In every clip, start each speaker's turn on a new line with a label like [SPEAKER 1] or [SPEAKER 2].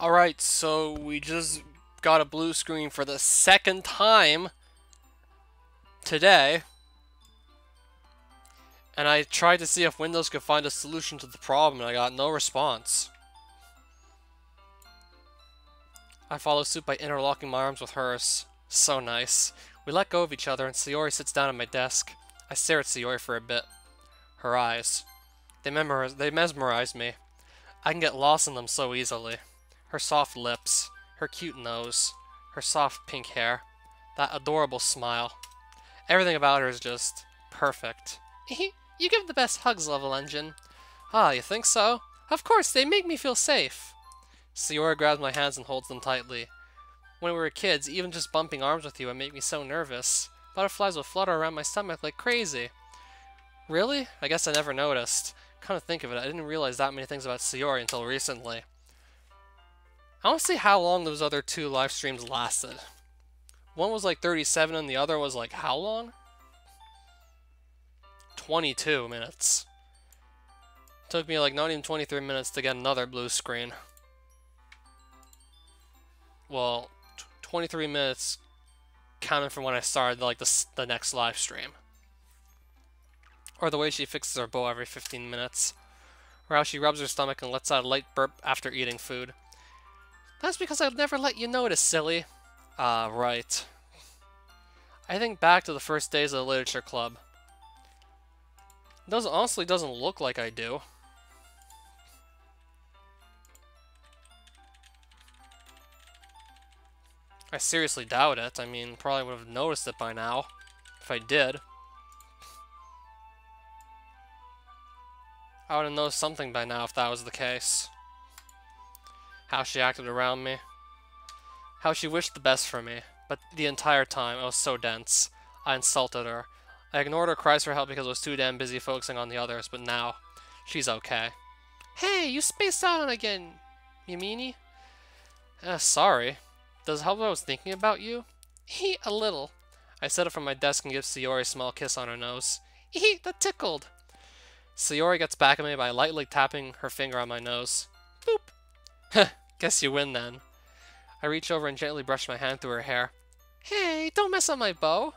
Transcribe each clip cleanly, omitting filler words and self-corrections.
[SPEAKER 1] Alright, so we just got a blue screen for the second time today. And I tried to see if Windows could find a solution to the problem, and I got no response. I follow suit by interlocking my arms with hers. So nice. We let go of each other, and Sayori sits down at my desk. I stare at Sayori for a bit. Her eyes. They mesmerize me. I can get lost in them so easily. Her soft lips, her cute nose, her soft pink hair, that adorable smile. Everything about her is just perfect. You give the best hugs, Level Engine. Ah, you think so? Of course, they make me feel safe. Sayori grabs my hands and holds them tightly. When we were kids, even just bumping arms with you would make me so nervous. Butterflies would flutter around my stomach like crazy. Really? I guess I never noticed. Come to think of it, I didn't realize that many things about Sayori until recently. I want to see how long those other two live streams lasted. One was like 37 and the other was like how long? 22 minutes. Took me like not even 23 minutes to get another blue screen. Well, 23 minutes counting from when I started like the next live stream. Or the way she fixes her bow every 15 minutes. Or how she rubs her stomach and lets out a light burp after eating food. That's because I've never let you notice, silly. Ah, right. I think back to the first days of the literature club. It honestly doesn't look like I do. I seriously doubt it. I mean, probably would have noticed it by now. If I did. I would have noticed something by now if that was the case. How she acted around me. How she wished the best for me. But the entire time, I was so dense. I insulted her. I ignored her cries for help because I was too damn busy focusing on the others, but now, she's okay. Hey, you spaced out on again, you meanie? Sorry. Does it help that I was thinking about you? A little. I sit up from my desk and give Sayori a small kiss on her nose. That tickled. Sayori gets back at me by lightly tapping her finger on my nose. Boop. Guess you win then. I reach over and gently brush my hand through her hair. Hey, don't mess up my bow.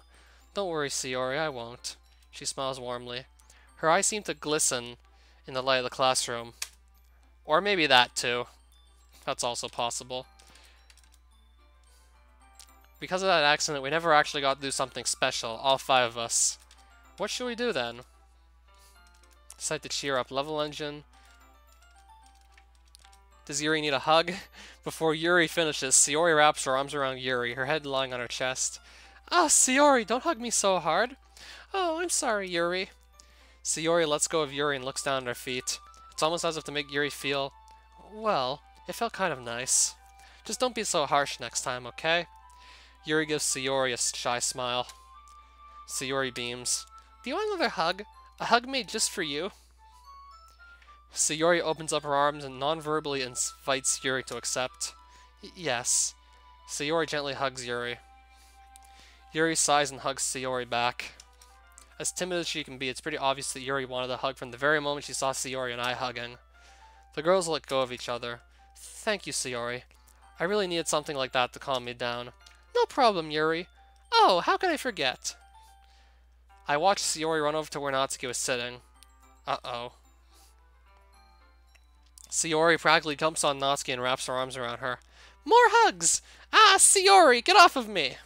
[SPEAKER 1] Don't worry, Sayori, I won't. She smiles warmly. Her eyes seem to glisten in the light of the classroom. Or maybe that too. That's also possible. Because of that accident, we never actually got to do something special, all 5 of us. What should we do then? Decide to cheer up Level Engine. Does Yuri need a hug? Before Yuri finishes, Sayori wraps her arms around Yuri, her head lying on her chest. Ah, Sayori, don't hug me so hard. Oh, I'm sorry, Yuri. Sayori lets go of Yuri and looks down at her feet. It's almost as if to make Yuri feel, well, it felt kind of nice. Just don't be so harsh next time, okay? Yuri gives Sayori a shy smile. Sayori beams. Do you want another hug? A hug made just for you? Sayori opens up her arms and non-verbally invites Yuri to accept. Yes. Sayori gently hugs Yuri. Yuri sighs and hugs Sayori back. As timid as she can be, it's pretty obvious that Yuri wanted a hug from the very moment she saw Sayori and I hugging. The girls let go of each other. Thank you, Sayori. I really needed something like that to calm me down. No problem, Yuri. Oh, how could I forget? I watched Sayori run over to where Natsuki was sitting. Uh-oh. Sayori practically jumps on Natsuki and wraps her arms around her. More hugs! Ah, Sayori, get off of me!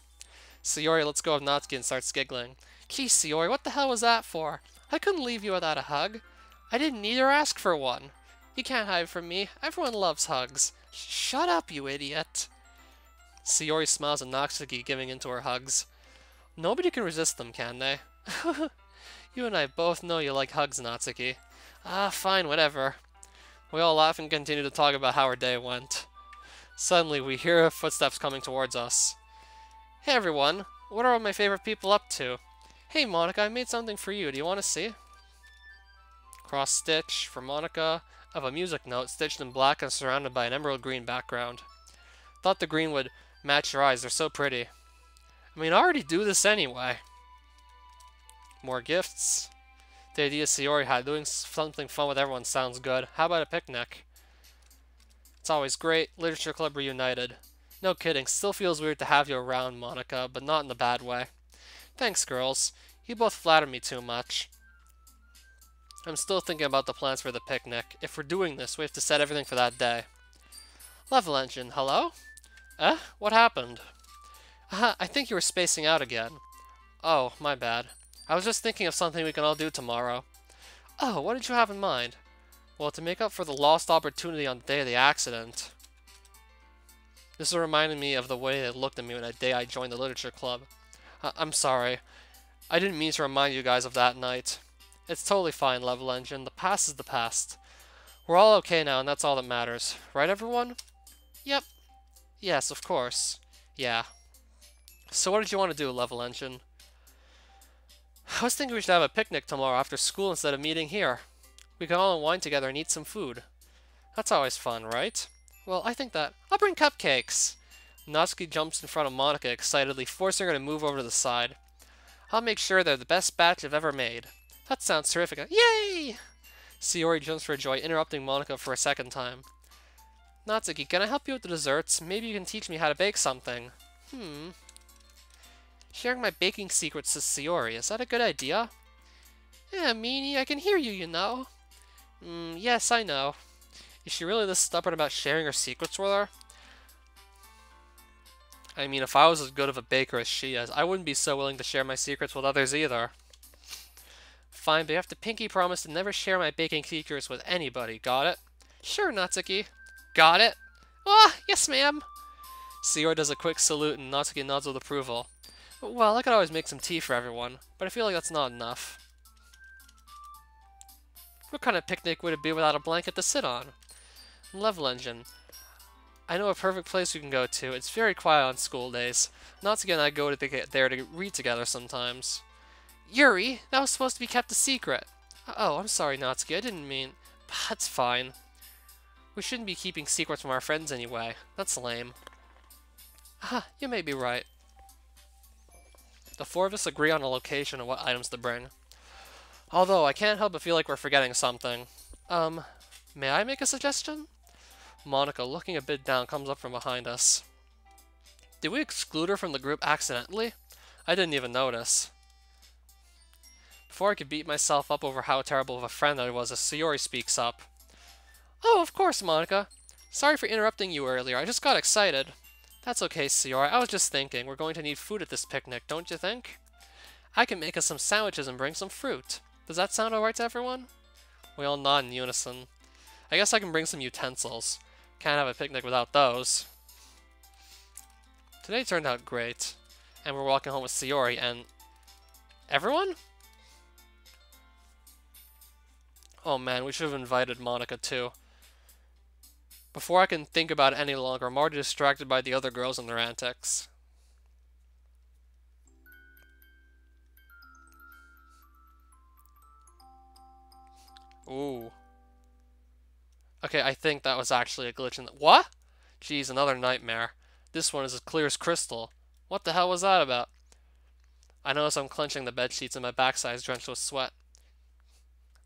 [SPEAKER 1] Sayori lets go of Natsuki and starts giggling. Gee, Sayori, what the hell was that for? I couldn't leave you without a hug. I didn't need or ask for one. You can't hide from me. Everyone loves hugs. Shut up, you idiot. Sayori smiles at Natsuki, giving into her hugs. Nobody can resist them, can they? You and I both know you like hugs, Natsuki. Ah, fine, whatever. We all laugh and continue to talk about how our day went. Suddenly, we hear footsteps coming towards us. Hey everyone, what are all my favorite people up to? Hey Monica, I made something for you. Do you want to see? Cross stitch for Monica of a music note stitched in black and surrounded by an emerald green background. Thought the green would match your eyes. They're so pretty. I mean, I already do this anyway. More gifts. The idea Sayori had, doing something fun with everyone sounds good. How about a picnic? It's always great. Literature Club reunited. No kidding, still feels weird to have you around, Monica, but not in a bad way. Thanks, girls. You both flatter me too much. I'm still thinking about the plans for the picnic. If we're doing this, we have to set everything for that day. Level engine, hello? What happened? I think you were spacing out again. Oh, my bad. I was just thinking of something we can all do tomorrow. Oh, what did you have in mind? Well, to make up for the lost opportunity on the day of the accident. This reminded me of the way they looked at me on that day I joined the literature club. I'm sorry. I didn't mean to remind you guys of that night. It's totally fine, Level Engine. The past is the past. We're all okay now, and that's all that matters. Right, everyone? Yep. Yes, of course. Yeah. So what did you want to do, Level Engine? I was thinking we should have a picnic tomorrow after school instead of meeting here. We can all unwind together and eat some food. That's always fun, right? Well, I think that... I'll bring cupcakes! Natsuki jumps in front of Monica excitedly, forcing her to move over to the side. I'll make sure they're the best batch I've ever made. That sounds terrific. Yay! Sayori jumps for joy, interrupting Monica for a second time. Natsuki, can I help you with the desserts? Maybe you can teach me how to bake something. Sharing my baking secrets to Sayori, is that a good idea? Yeah, meanie, I can hear you, you know. Yes, I know. Is she really this stubborn about sharing her secrets with her? I mean, if I was as good of a baker as she is, I wouldn't be so willing to share my secrets with others either. Fine, but you have to pinky promise to never share my baking secrets with anybody, got it? Sure, Natsuki. Got it? Ah, yes, ma'am. Sayori does a quick salute and Natsuki nods with approval. Well, I could always make some tea for everyone, but I feel like that's not enough. What kind of picnic would it be without a blanket to sit on? Level Engine. I know a perfect place we can go to. It's very quiet on school days. Natsuki and I go there to read together sometimes. Yuri, that was supposed to be kept a secret. Oh, I'm sorry, Natsuki. I didn't mean... That's fine. We shouldn't be keeping secrets from our friends anyway. That's lame. You may be right. The four of us agree on a location and what items to bring. Although, I can't help but feel like we're forgetting something. May I make a suggestion? Monica, looking a bit down, comes up from behind us. Did we exclude her from the group accidentally? I didn't even notice. Before I could beat myself up over how terrible of a friend I was, Sayori speaks up. Oh, of course, Monica. Sorry for interrupting you earlier. I just got excited. That's okay, Sayori. I was just thinking, we're going to need food at this picnic, don't you think? I can make us some sandwiches and bring some fruit. Does that sound alright to everyone? We all nod in unison. I guess I can bring some utensils. Can't have a picnic without those. Today turned out great. And we're walking home with Sayori and... Everyone? Oh man, we should have invited Monica too. Before I can think about it any longer, I'm already distracted by the other girls and their antics. Ooh. Okay, I think that was actually a glitch in the... What? Jeez, another nightmare. This one is as clear as crystal. What the hell was that about? I notice I'm clenching the bed sheets and my backside is drenched with sweat.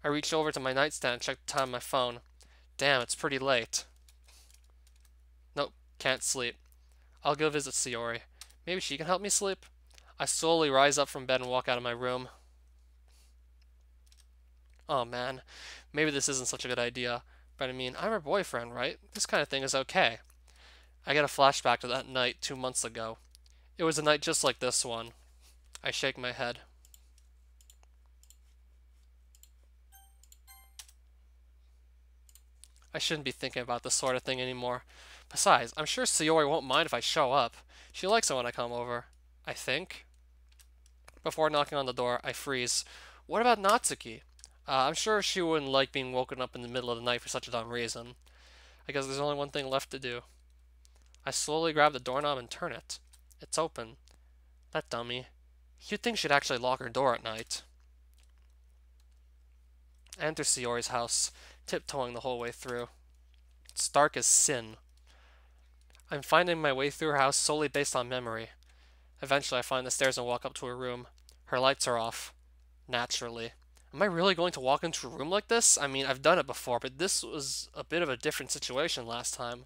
[SPEAKER 1] I reach over to my nightstand and check the time on my phone. Damn, it's pretty late. Nope, can't sleep. I'll go visit Sayori. Maybe she can help me sleep? I slowly rise up from bed and walk out of my room. Oh man, maybe this isn't such a good idea. But I mean, I'm her boyfriend, right? This kind of thing is okay. I get a flashback to that night 2 months ago. It was a night just like this one. I shake my head. I shouldn't be thinking about this sort of thing anymore. Besides, I'm sure Sayori won't mind if I show up. She likes it when I come over. I think. Before knocking on the door, I freeze. What about Natsuki? I'm sure she wouldn't like being woken up in the middle of the night for such a dumb reason. I guess there's only one thing left to do. I slowly grab the doorknob and turn it. It's open. That dummy. You'd think she'd actually lock her door at night. I enter Sayori's house, tiptoeing the whole way through. It's dark as sin. I'm finding my way through her house solely based on memory. Eventually I find the stairs and walk up to her room. Her lights are off. Naturally. Am I really going to walk into a room like this? I mean, I've done it before, but this was a bit of a different situation last time.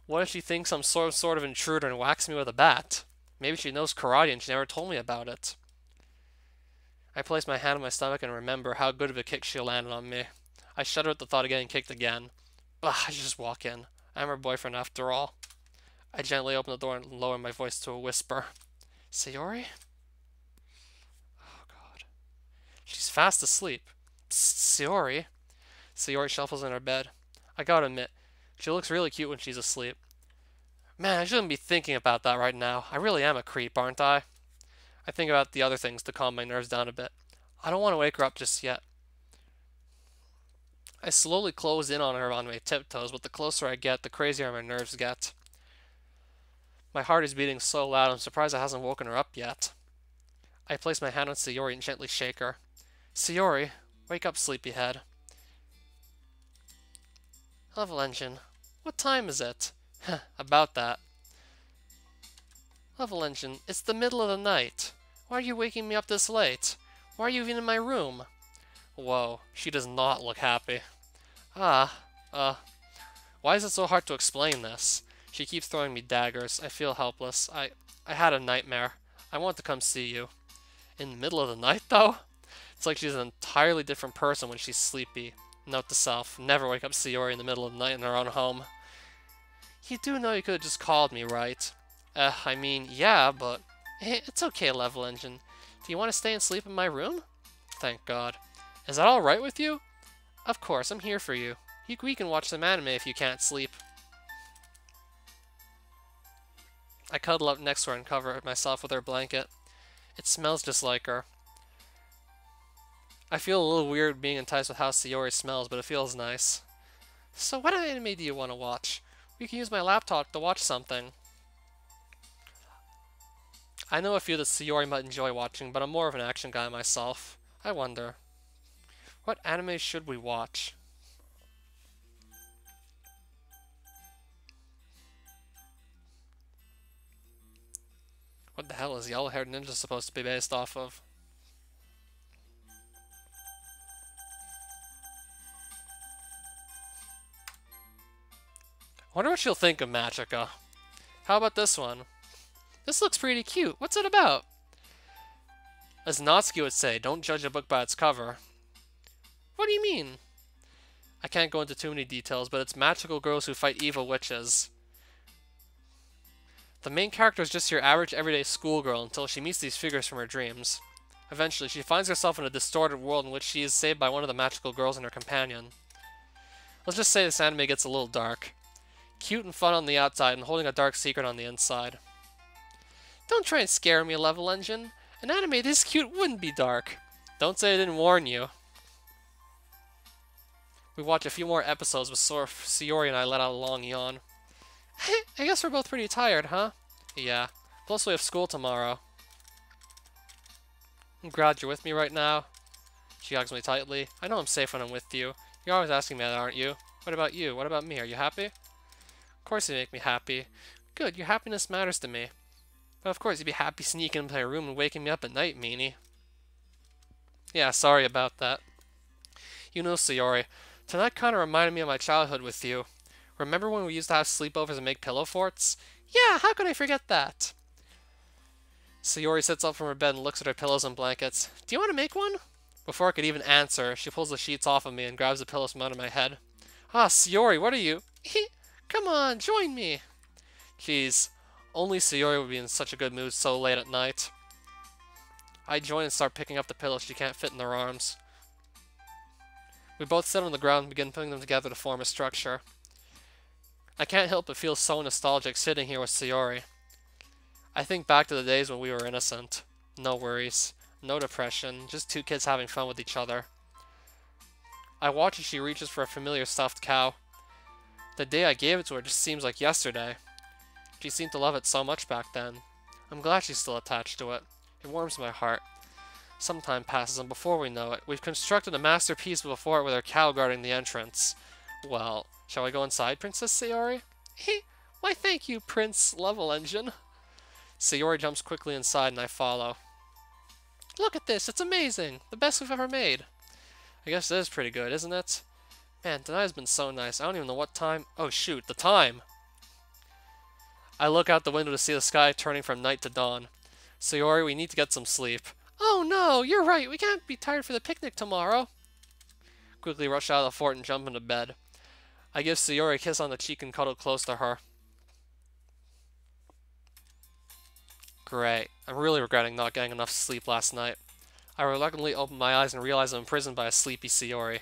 [SPEAKER 1] What if she thinks I'm sort of intruder and whacks me with a bat? Maybe she knows karate and she never told me about it. I place my hand on my stomach and remember how good of a kick she landed on me. I shudder at the thought of getting kicked again. Ugh, I should just walk in. I'm her boyfriend after all. I gently open the door and lower my voice to a whisper. Sayori? Oh god. She's fast asleep. Psst, Sayori. Sayori shuffles in her bed. I gotta admit, she looks really cute when she's asleep. Man, I shouldn't be thinking about that right now. I really am a creep, aren't I? I think about the other things to calm my nerves down a bit. I don't want to wake her up just yet. I slowly close in on her on my tiptoes, but the closer I get, the crazier my nerves get. My heart is beating so loud, I'm surprised I hasn't woken her up yet. I place my hand on Sayori and gently shake her. Sayori, wake up, sleepyhead. Level engine. What time is it? About that. Level engine, it's the middle of the night. Why are you waking me up this late? Why are you even in my room? Whoa, she does not look happy. Why is it so hard to explain this? She keeps throwing me daggers. I feel helpless. I had a nightmare. I want to come see you. In the middle of the night, though? It's like she's an entirely different person when she's sleepy. Note to self, never wake up Sayori in the middle of the night in her own home. You do know you could have just called me, right? I mean, yeah, but... It's okay, Level Engine. Do you want to stay and sleep in my room? Thank God. Is that alright with you? Of course, I'm here for you. We can watch some anime if you can't sleep. I cuddle up next to her and cover myself with her blanket. It smells just like her. I feel a little weird being enticed with how Sayori smells, but it feels nice. So what anime do you want to watch? We can use my laptop to watch something. I know a few that Sayori might enjoy watching, but I'm more of an action guy myself. I wonder. What anime should we watch? What the hell is Yellow-Haired Ninja supposed to be based off of? I wonder what she'll think of Magica. How about this one? This looks pretty cute. What's it about? As Natsuki would say, don't judge a book by its cover. What do you mean? I can't go into too many details, but it's magical girls who fight evil witches. The main character is just your average everyday schoolgirl until she meets these figures from her dreams. Eventually, she finds herself in a distorted world in which she is saved by one of the magical girls and her companion. Let's just say this anime gets a little dark. Cute and fun on the outside and holding a dark secret on the inside. Don't try and scare me, Level Engine. An anime this cute wouldn't be dark. Don't say I didn't warn you. We watch a few more episodes with Sayori and I let out a long yawn. I guess we're both pretty tired, huh? Yeah. Plus we have school tomorrow. I'm glad you're with me right now. She hugs me tightly. I know I'm safe when I'm with you. You're always asking me that, aren't you? What about you? What about me? Are you happy? Of course you make me happy. Good, your happiness matters to me. But of course you'd be happy sneaking into my room and waking me up at night, meanie. Yeah, sorry about that. You know, Sayori, tonight kind of reminded me of my childhood with you. Remember when we used to have sleepovers and make pillow forts? Yeah, how could I forget that? Sayori sits up from her bed and looks at her pillows and blankets. Do you want to make one? Before I could even answer, she pulls the sheets off of me and grabs the pillows from under my head. Ah, Sayori, what are you? Come on, join me. Jeez, only Sayori would be in such a good mood so late at night. I join and start picking up the pillows she can't fit in her arms. We both sit on the ground and begin putting them together to form a structure. I can't help but feel so nostalgic sitting here with Sayori. I think back to the days when we were innocent. No worries, no depression, just two kids having fun with each other. I watch as she reaches for a familiar stuffed cow. The day I gave it to her just seems like yesterday. She seemed to love it so much back then. I'm glad she's still attached to it. It warms my heart. Some time passes, and before we know it, we've constructed a masterpiece before it with our cow guarding the entrance. Well, shall we go inside, Princess Sayori? Why thank you, Prince Level Engine. Sayori jumps quickly inside and I follow. Look at this, it's amazing! The best we've ever made. I guess it is pretty good, isn't it? Man, tonight has been so nice. I don't even know what time... Oh shoot, the time! I look out the window to see the sky turning from night to dawn. Sayori, we need to get some sleep. Oh no, you're right. We can't be tired for the picnic tomorrow. Quickly rush out of the fort and jump into bed. I give Sayori a kiss on the cheek and cuddle close to her. Great. I'm really regretting not getting enough sleep last night. I reluctantly open my eyes and realize I'm imprisoned by a sleepy Sayori.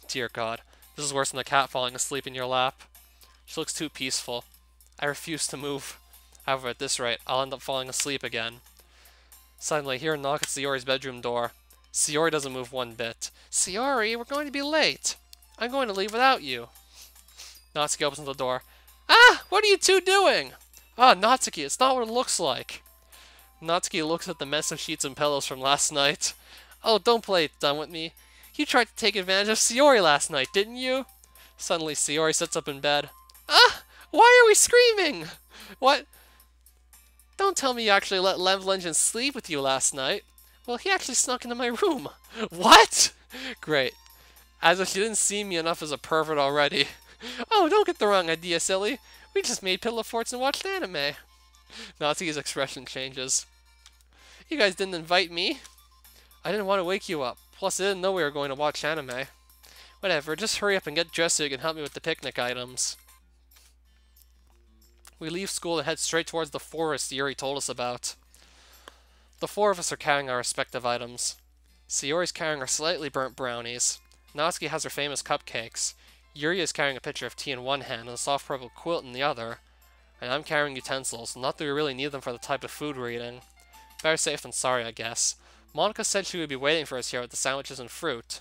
[SPEAKER 1] Dear God, this is worse than a cat falling asleep in your lap. She looks too peaceful. I refuse to move. However, at this rate, I'll end up falling asleep again. Suddenly, I hear a knock at Sayori's bedroom door. Sayori doesn't move one bit. Sayori, we're going to be late. I'm going to leave without you. Natsuki opens the door. Ah! What are you two doing? Ah, Natsuki, it's not what it looks like. Natsuki looks at the mess of sheets and pillows from last night. Oh, don't play it dumb with me. You tried to take advantage of Sayori last night, didn't you? Suddenly, Sayori sits up in bed. Ah! Why are we screaming? What? Don't tell me you actually let Lev Legend sleep with you last night. Well, he actually snuck into my room. What? Great. As if she didn't see me enough as a pervert already. Oh, don't get the wrong idea, silly. We just made pillow forts and watched anime. Natsuki's expression changes. You guys didn't invite me. I didn't want to wake you up. Plus, I didn't know we were going to watch anime. Whatever, just hurry up and get dressed so you can help me with the picnic items. We leave school and head straight towards the forest Yuri told us about. The four of us are carrying our respective items. Sayori's carrying her slightly burnt brownies. Natsuki has her famous cupcakes. Yuri is carrying a pitcher of tea in one hand and a soft purple quilt in the other. And I'm carrying utensils, not that we really need them for the type of food we're eating. Better safe than sorry, I guess. Monica said she would be waiting for us here with the sandwiches and fruit.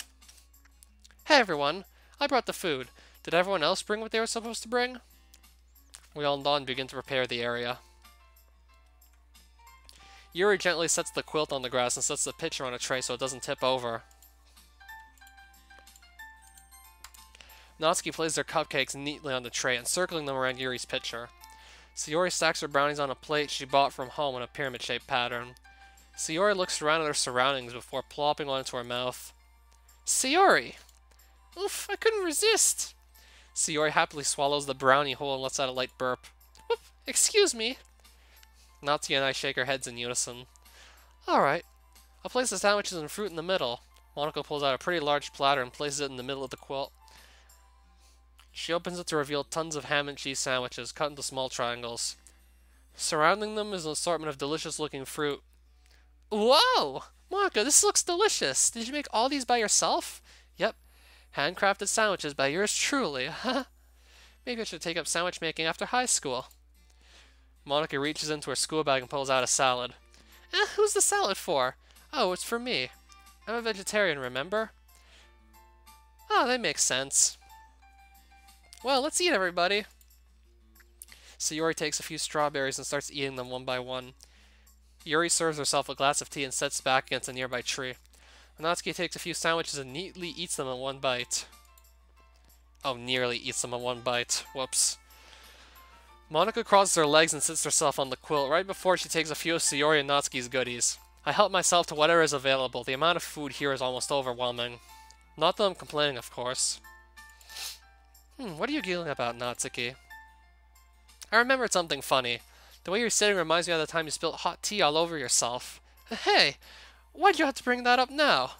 [SPEAKER 1] Hey everyone, I brought the food. Did everyone else bring what they were supposed to bring? We all nod and begin to prepare the area. Yuri gently sets the quilt on the grass and sets the pitcher on a tray so it doesn't tip over. Natsuki places their cupcakes neatly on the tray, encircling them around Yuri's pitcher. Sayori stacks her brownies on a plate she bought from home in a pyramid-shaped pattern. Sayori looks around at her surroundings before plopping one into her mouth. Sayori! Oof, I couldn't resist! Sayori happily swallows the brownie whole and lets out a light burp. Whoop, excuse me. Natsuki and I shake our heads in unison. Alright. I'll place the sandwiches and fruit in the middle. Monica pulls out a pretty large platter and places it in the middle of the quilt. She opens it to reveal tons of ham and cheese sandwiches cut into small triangles. Surrounding them is an assortment of delicious-looking fruit. Whoa! Monica, this looks delicious. Did you make all these by yourself? Yep. Handcrafted sandwiches by yours truly. Maybe I should take up sandwich making after high school. Monica reaches into her school bag and pulls out a salad. Who's the salad for? Oh, it's for me. I'm a vegetarian, remember? Oh, that makes sense. Well, let's eat, everybody. Sayori takes a few strawberries and starts eating them one by one. Yuri serves herself a glass of tea and sits back against a nearby tree. Natsuki takes a few sandwiches and neatly eats them in one bite. Oh, nearly eats them in one bite. Whoops. Monica crosses her legs and sits herself on the quilt right before she takes a few of Sayori and Natsuki's goodies. I help myself to whatever is available. The amount of food here is almost overwhelming. Not that I'm complaining, of course. What are you giggling about, Natsuki? I remembered something funny. The way you're sitting reminds me of the time you spilled hot tea all over yourself. Hey! Why'd you have to bring that up now?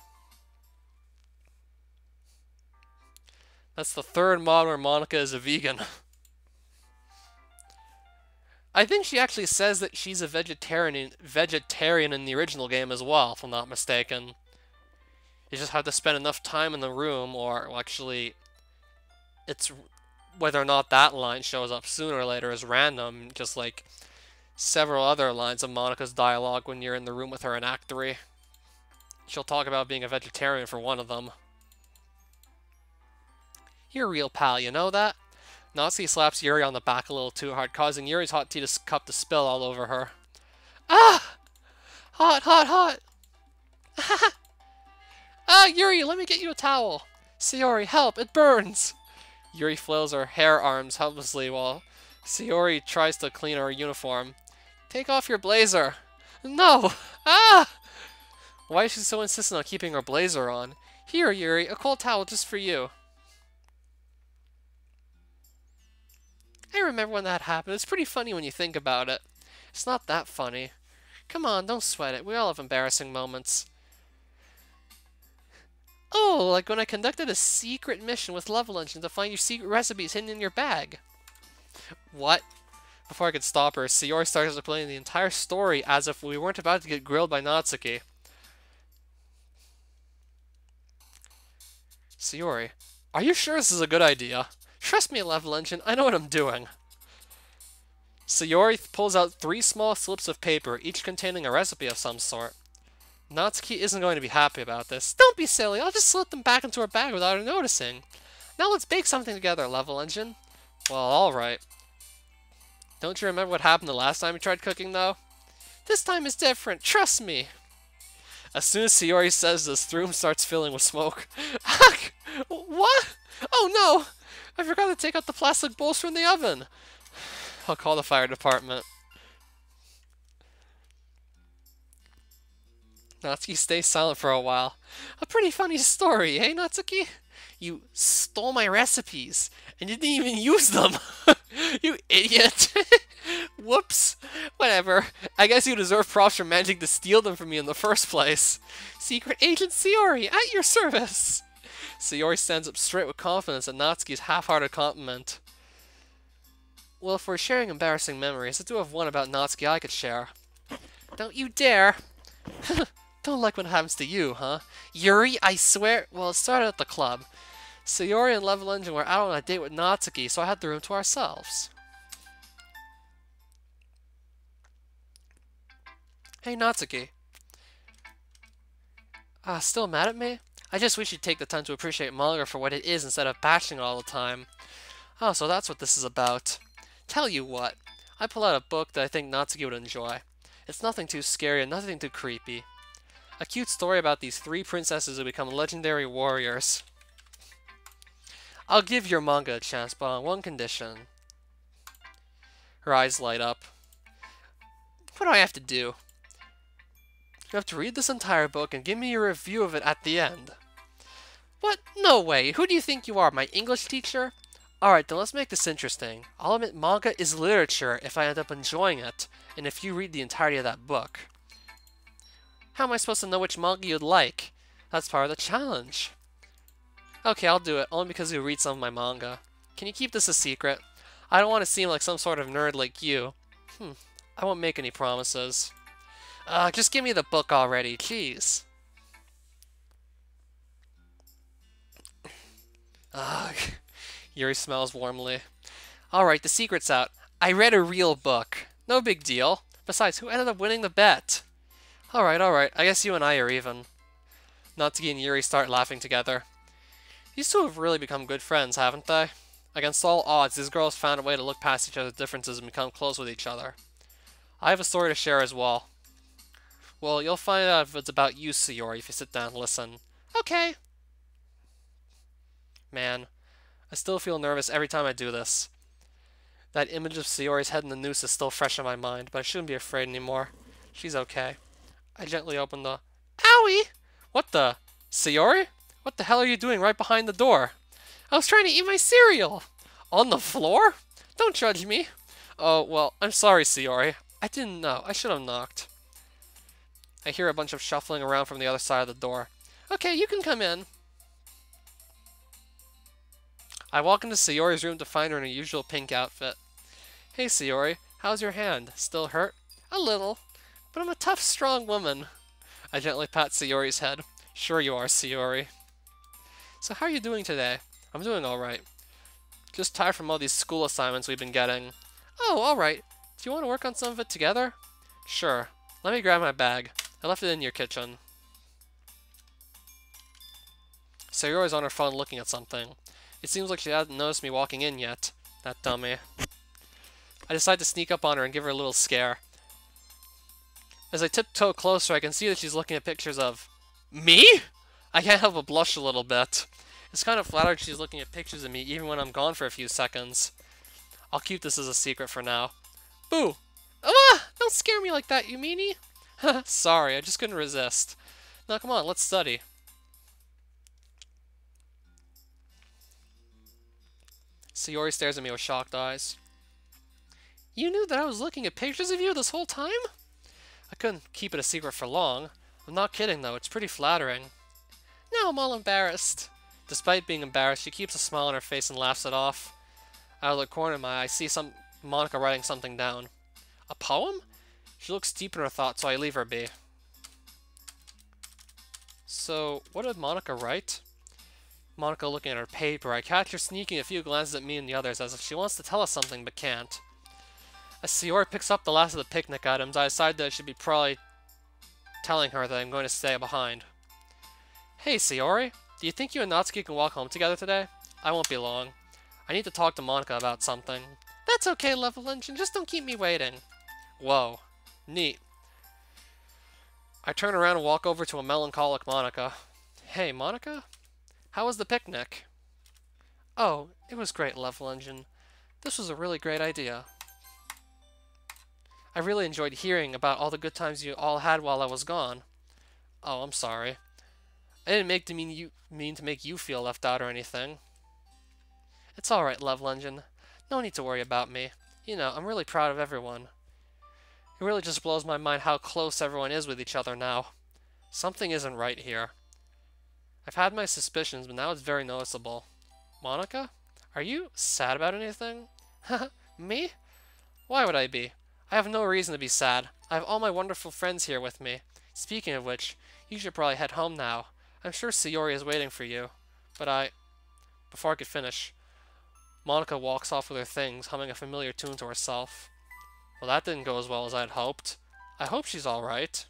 [SPEAKER 1] That's the third mod where Monica is a vegan. I think she actually says that she's a vegetarian in the original game as well, if I'm not mistaken. You just have to spend enough time in the room, or well, actually, it's whether or not that line shows up sooner or later is random, just like several other lines of Monica's dialogue when you're in the room with her in Act 3. She'll talk about being a vegetarian for one of them. You're a real pal, you know that? Natsuki slaps Yuri on the back a little too hard, causing Yuri's hot tea cup to spill all over her. Ah! Hot, hot, hot! Ah, Yuri, let me get you a towel! Sayori, help, it burns! Yuri flails her hair arms helplessly while Sayori tries to clean her uniform. Take off your blazer! No! Ah! Why is she so insistent on keeping her blazer on? Here, Yuri, a cold towel just for you. I remember when that happened. It's pretty funny when you think about it. It's not that funny. Come on, don't sweat it. We all have embarrassing moments. Oh, like when I conducted a secret mission with Level Engine to find your secret recipes hidden in your bag. What? Before I could stop her, Sayori started explaining the entire story as if we weren't about to get grilled by Natsuki. Sayori, are you sure this is a good idea? Trust me, Level Engine, I know what I'm doing. Sayori pulls out 3 small slips of paper, each containing a recipe of some sort. Natsuki isn't going to be happy about this. Don't be silly, I'll just slip them back into her bag without her noticing. Now let's bake something together, Level Engine. Well, alright. Don't you remember what happened the last time you tried cooking, though? This time is different, trust me. As soon as Sayori says this, the room starts filling with smoke. What? Oh no! I forgot to take out the plastic bowls from the oven. I'll call the fire department. Natsuki stays silent for a while. A pretty funny story, eh, Natsuki? You stole my recipes, and you didn't even use them! You idiot! Whoops. Whatever. I guess you deserve props for managing to steal them from me in the first place. Secret Agent Sayori, at your service! Sayori stands up straight with confidence at Natsuki's half-hearted compliment. Well, if we're sharing embarrassing memories, I do have one about Natsuki I could share. Don't you dare! Don't like when it happens to you, huh? Yuri, I swear... Well, it started at the club. Sayori and Level Engine were out on a date with Natsuki, so I had the room to ourselves. Hey, Natsuki. Still mad at me? I just wish you'd take the time to appreciate manga for what it is instead of bashing all the time. Oh, so that's what this is about. Tell you what, I pull out a book that I think Natsuki would enjoy. It's nothing too scary and nothing too creepy. A cute story about these 3 princesses who become legendary warriors. I'll give your manga a chance, but on one condition. Her eyes light up. What do I have to do? You have to read this entire book and give me your review of it at the end. What? No way! Who do you think you are, my English teacher? Alright, then let's make this interesting. I'll admit manga is literature if I end up enjoying it, and if you read the entirety of that book. How am I supposed to know which manga you'd like? That's part of the challenge. Okay, I'll do it, only because you read some of my manga. Can you keep this a secret? I don't want to seem like some sort of nerd like you. I won't make any promises. Just give me the book already, jeez. Yuri smells warmly. Alright, the secret's out. I read a real book. No big deal. Besides, who ended up winning the bet? Alright, I guess you and I are even. Natsuki and Yuri start laughing together. These two have really become good friends, haven't they? Against all odds, these girls found a way to look past each other's differences and become close with each other. I have a story to share as well. Well, you'll find out if it's about you, Sayori, if you sit down and listen. Okay. Man, I still feel nervous every time I do this. That image of Sayori's head in the noose is still fresh in my mind, but I shouldn't be afraid anymore. She's okay. I gently open the... Owie! What the... Sayori? What the hell are you doing right behind the door? I was trying to eat my cereal! On the floor? Don't judge me. Oh, well, I'm sorry, Sayori. I didn't know. I should have knocked. I hear a bunch of shuffling around from the other side of the door. Okay, you can come in. I walk into Sayori's room to find her in her usual pink outfit. Hey, Sayori. How's your hand? Still hurt? A little. But I'm a tough, strong woman. I gently pat Sayori's head. Sure you are, Sayori. So how are you doing today? I'm doing alright. Just tired from all these school assignments we've been getting. Oh, alright. Do you want to work on some of it together? Sure. Let me grab my bag. I left it in your kitchen. Sayori's on her phone looking at something. It seems like she hasn't noticed me walking in yet. That dummy. I decide to sneak up on her and give her a little scare. As I tiptoe closer, I can see that she's looking at pictures of... Me? I can't help but blush a little bit. It's kind of flattered she's looking at pictures of me even when I'm gone for a few seconds. I'll keep this as a secret for now. Boo! Ah! Don't scare me like that, you meanie! Sorry, I just couldn't resist. Now come on, let's study. Sayori stares at me with shocked eyes. You knew that I was looking at pictures of you this whole time? I couldn't keep it a secret for long. I'm not kidding though, it's pretty flattering. Now I'm all embarrassed. Despite being embarrassed, she keeps a smile on her face and laughs it off. Out of the corner of my eye, I see Monica writing something down. A poem? She looks deep in her thoughts, so I leave her be. So, what did Monica write? Monica looking at her paper. I catch her sneaking a few glances at me and the others, as if she wants to tell us something but can't. As Sayori picks up the last of the picnic items, I decide that I should be probably telling her that I'm going to stay behind. Hey, Sayori, do you think you and Natsuki can walk home together today? I won't be long. I need to talk to Monica about something. That's okay, Level Engine, just don't keep me waiting. Whoa. Neat. I turn around and walk over to a melancholic Monica. Hey, Monica? How was the picnic? Oh, it was great, Level Engine. This was a really great idea. I really enjoyed hearing about all the good times you all had while I was gone. Oh, I'm sorry. I didn't mean to make you feel left out or anything. It's alright, Level Engine. No need to worry about me. You know, I'm really proud of everyone. It really just blows my mind how close everyone is with each other now. Something isn't right here. I've had my suspicions, but now it's very noticeable. Monica? Are you sad about anything? Me? Why would I be? I have no reason to be sad. I have all my wonderful friends here with me. Speaking of which, you should probably head home now. I'm sure Sayori is waiting for you. But Before I could finish, Monica walks off with her things, humming a familiar tune to herself. Well, that didn't go as well as I'd hoped. I hope she's alright.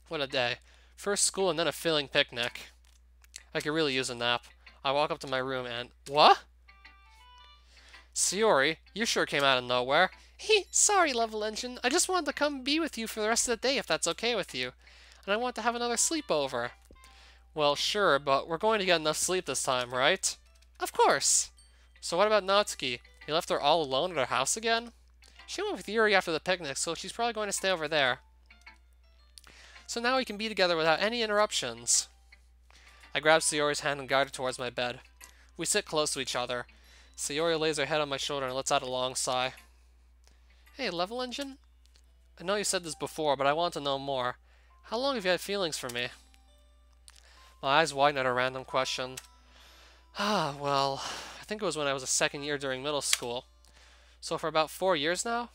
[SPEAKER 1] What a day. First school and then a filling picnic. I could really use a nap. I walk up to my room and... What? Sayori, you sure came out of nowhere. Sorry, Level Engine. I just wanted to come be with you for the rest of the day if that's okay with you. And I want to have another sleepover. Well, sure, but we're going to get enough sleep this time, right? Of course. So what about Natsuki? You left her all alone at her house again? She went with Yuri after the picnic, so she's probably going to stay over there. So now we can be together without any interruptions. I grab Sayori's hand and guide her towards my bed. We sit close to each other. Sayori lays her head on my shoulder and lets out a long sigh. Hey, Level Engine? I know you said this before, but I want to know more. How long have you had feelings for me? My eyes widen at a random question. Well, I think it was when I was a second year during middle school. So for about 4 years now?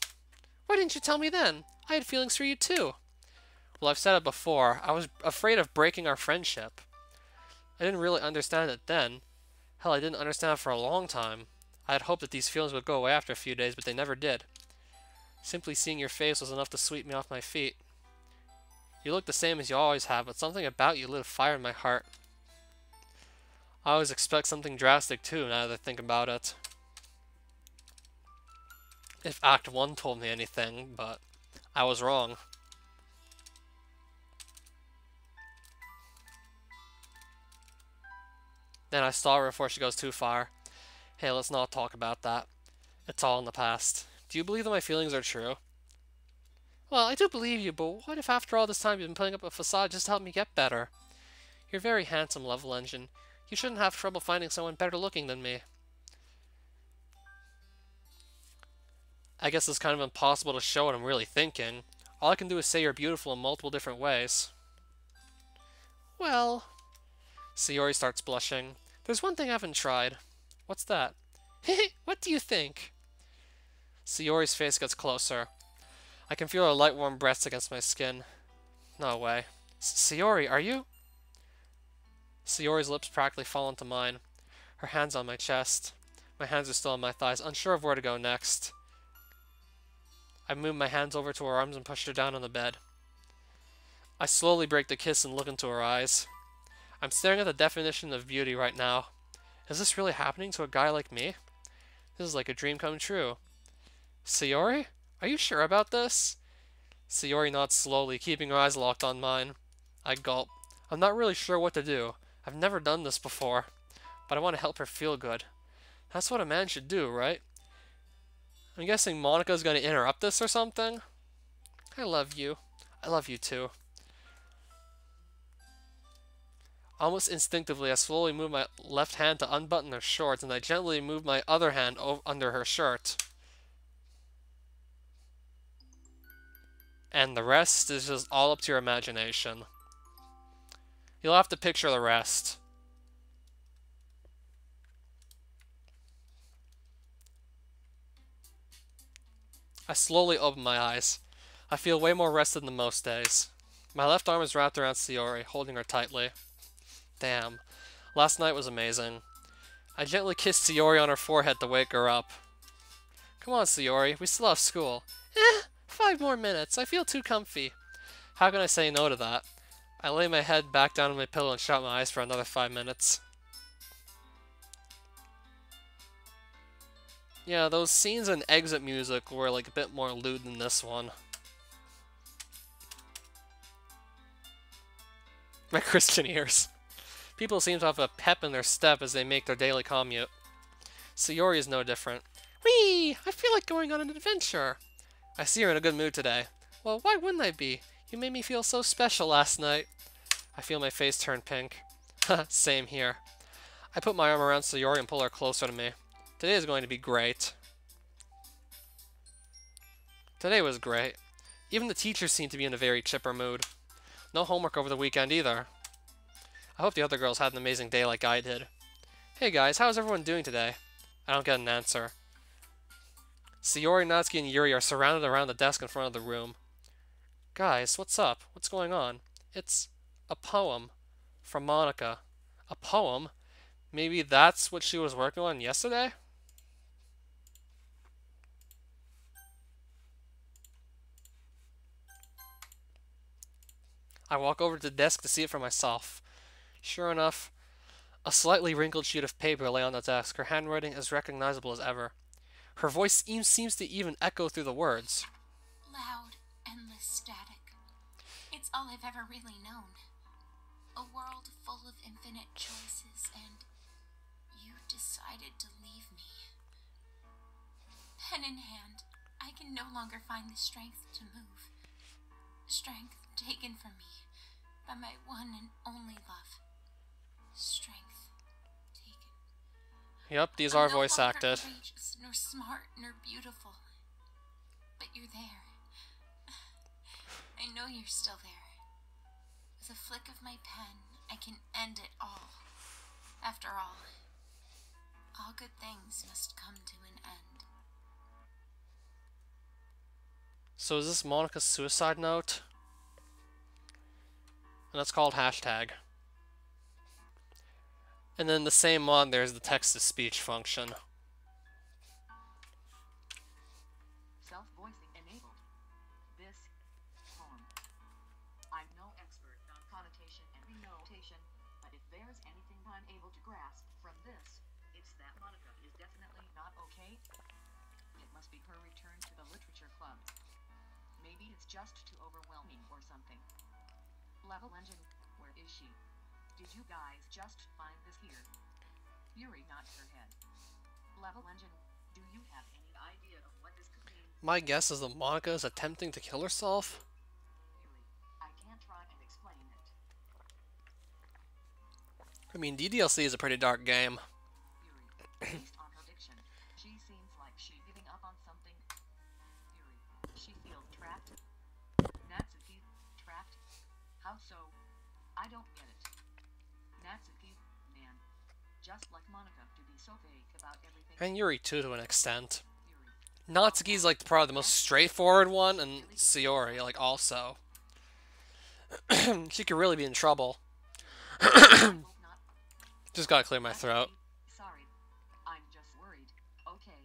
[SPEAKER 1] Why didn't you tell me then? I had feelings for you too. Well, I've said it before. I was afraid of breaking our friendship. I didn't really understand it then. Hell, I didn't understand it for a long time. I had hoped that these feelings would go away after a few days, but they never did. Simply seeing your face was enough to sweep me off my feet. You look the same as you always have, but something about you lit a fire in my heart. I always expect something drastic too, now that I think about it. If Act 1 told me anything, but I was wrong. Then I stop her before she goes too far. Hey, let's not talk about that. It's all in the past. Do you believe that my feelings are true? Well, I do believe you, but what if after all this time you've been putting up a facade just to help me get better? You're very handsome, Level Engine. You shouldn't have trouble finding someone better looking than me. I guess it's kind of impossible to show what I'm really thinking. All I can do is say you're beautiful in multiple different ways. Well... Sayori starts blushing. There's one thing I haven't tried. What's that? What do you think? Sayori's face gets closer. I can feel her light warm breaths against my skin. No way. Sayori, are you? Sayori's lips practically fall into mine. Her hands on my chest. My hands are still on my thighs, unsure of where to go next. I move my hands over to her arms and push her down on the bed. I slowly break the kiss and look into her eyes. I'm staring at the definition of beauty right now. Is this really happening to a guy like me? This is like a dream come true. Sayori? Are you sure about this? Sayori nods slowly, keeping her eyes locked on mine. I gulp. I'm not really sure what to do. I've never done this before. But I want to help her feel good. That's what a man should do, right? I'm guessing Monica's going to interrupt this or something? I love you. I love you too. Almost instinctively, I slowly moved my left hand to unbutton her shorts, and I gently moved my other hand under her shirt. And the rest is just all up to your imagination. You'll have to picture the rest. I slowly open my eyes. I feel way more rested than most days. My left arm is wrapped around Sayori, holding her tightly. Damn. Last night was amazing. I gently kissed Sayori on her forehead to wake her up. Come on, Sayori, we still have school. 5 more minutes. I feel too comfy. How can I say no to that? I lay my head back down on my pillow and shut my eyes for another 5 minutes. Yeah, those scenes in Exit Music were like a bit more lewd than this one. My Christian ears. People seem to have a pep in their step as they make their daily commute. Sayori is no different. Whee! I feel like going on an adventure. I see you're in a good mood today. Well, why wouldn't I be? You made me feel so special last night. I feel my face turn pink. Same here. I put my arm around Sayori and pull her closer to me. Today is going to be great. Today was great. Even the teachers seemed to be in a very chipper mood. No homework over the weekend either. I hope the other girls had an amazing day like I did. Hey guys, how's everyone doing today? I don't get an answer. Sayori, Natsuki, and Yuri are surrounded around the desk in front of the room. Guys, what's up? What's going on? It's a poem from Monica. A poem? Maybe that's what she was working on yesterday? I walk over to the desk to see it for myself. Sure enough, a slightly wrinkled sheet of paper lay on the desk, her handwriting as recognizable as ever. Her voice seems to even echo through the words.
[SPEAKER 2] Loud, endless static. It's all I've ever really known. A world full of infinite choices, and you decided to leave me. Pen in hand, I can no longer find the strength to move. Strength taken from me by my one and only love. Strength taken.
[SPEAKER 1] Yep, these are
[SPEAKER 2] I'm no
[SPEAKER 1] voice
[SPEAKER 2] longer
[SPEAKER 1] acted.
[SPEAKER 2] Courageous, nor smart, nor beautiful. But you're there. I know you're still there. With a flick of my pen, I can end it all. After all good things must come to an end.
[SPEAKER 1] So is this Monica's suicide note? And that's called hashtag. And then the same one, there's the text-to-speech function.
[SPEAKER 3] Self-voicing enabled. This poem. I'm no expert on connotation and denotation, but if there's anything I'm able to grasp from this, it's that Monica is definitely not okay. It must be her return to the literature club. Maybe it's just too overwhelming or something. Level engine, where is she? Did you guys just find this here? Yuri nods her head. Level engine, do you have any idea of what this could mean?
[SPEAKER 1] My guess is that Monica is attempting to kill herself.
[SPEAKER 3] Yuri, I can't try and explain it.
[SPEAKER 1] I mean, DDLC is a pretty dark game.
[SPEAKER 3] Yuri, based on her diction, she seems like she's giving up on something. Yuri, she feels trapped. Natsuki, trapped? How so? I don't get it. Natsuki, man. Just like Monica to be so vague about everything.
[SPEAKER 1] And Yuri too, to an extent.
[SPEAKER 3] Yuri,
[SPEAKER 1] Natsuki's like probably the most straightforward one, and Sayori like also. She could really be in trouble.
[SPEAKER 3] I hope not.
[SPEAKER 1] Just gotta clear my throat.
[SPEAKER 3] Sorry, I'm just worried. Okay.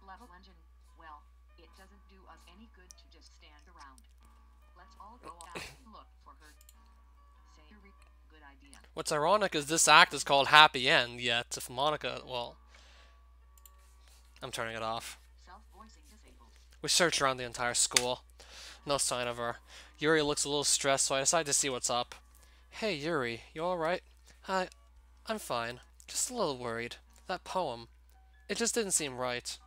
[SPEAKER 3] Level engine, well, it doesn't do us any good to just stand around. Let's all go out and look for her. Sayori, good idea.
[SPEAKER 1] What's ironic is this act is called Happy End, yet if Monica, well... I'm turning it off.
[SPEAKER 3] Self-voicing disabled.
[SPEAKER 1] We searched around the entire school. No sign of her. Yuri looks a little stressed, so I decide to see what's up. Hey, Yuri, you alright? Hi, I'm fine. Just a little worried. That poem. It just didn't seem right.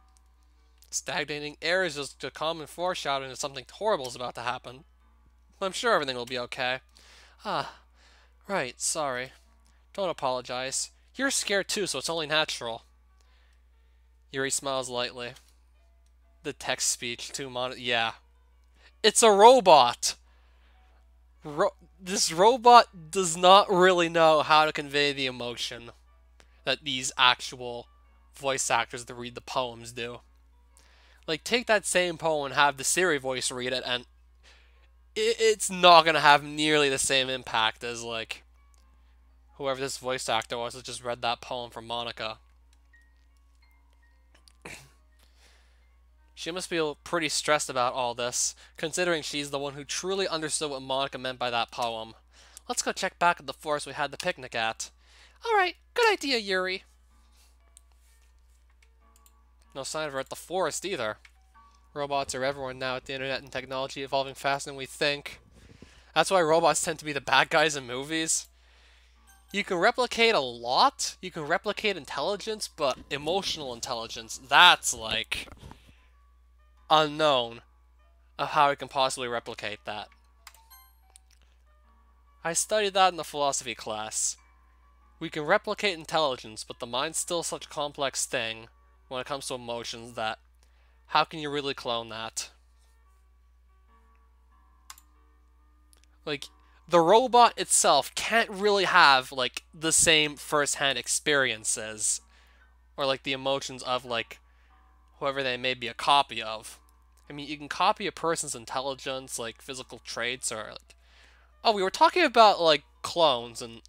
[SPEAKER 1] Stagnating air is just a common foreshadowing that something horrible is about to happen. I'm sure everything will be okay. Ah, Right, sorry. Don't apologize. You're scared too, so it's only natural. Yuri smiles lightly. The text speech to yeah. It's a robot! This robot does not really know how to convey the emotion that these actual voice actors that read the poems do. Like, take that same poem and have the Siri voice read it, and it's not gonna have nearly the same impact as, like, whoever this voice actor was that just read that poem from Monica. She must feel pretty stressed about all this, considering she's the one who truly understood what Monica meant by that poem. Let's go check back at the forest we had the picnic at. Alright, good idea, Yuri. No sign of her at the forest either. Robots are everywhere now with the internet and technology evolving faster than we think. That's why robots tend to be the bad guys in movies. You can replicate a lot, you can replicate intelligence, but emotional intelligence, that's like unknown of how we can possibly replicate that. I studied that in the philosophy class. We can replicate intelligence, but the mind's still such a complex thing when it comes to emotions that how can you really clone that? Like, the robot itself can't really have, like, the same first-hand experiences or, like, the emotions of, like, whoever they may be a copy of. I mean, you can copy a person's intelligence, like, physical traits, or, like... Oh, we were talking about, like, clones, and...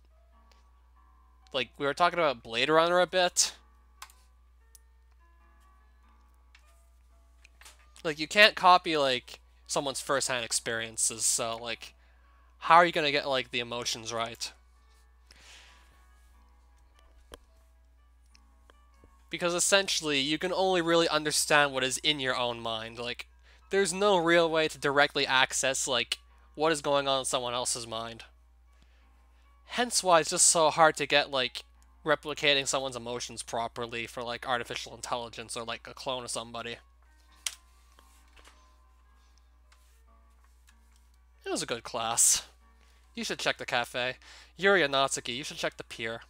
[SPEAKER 1] Like, we were talking about Blade Runner a bit. Like, you can't copy, like, someone's first-hand experiences, so, like, how are you gonna get, like, the emotions right? Because essentially, you can only really understand what is in your own mind. Like, there's no real way to directly access, like, what is going on in someone else's mind. Hence why it's just so hard to get, like, replicating someone's emotions properly for, like, artificial intelligence or, like, a clone of somebody. It was a good class. You should check the cafe. Yuri and Natsuki, you should check the pier.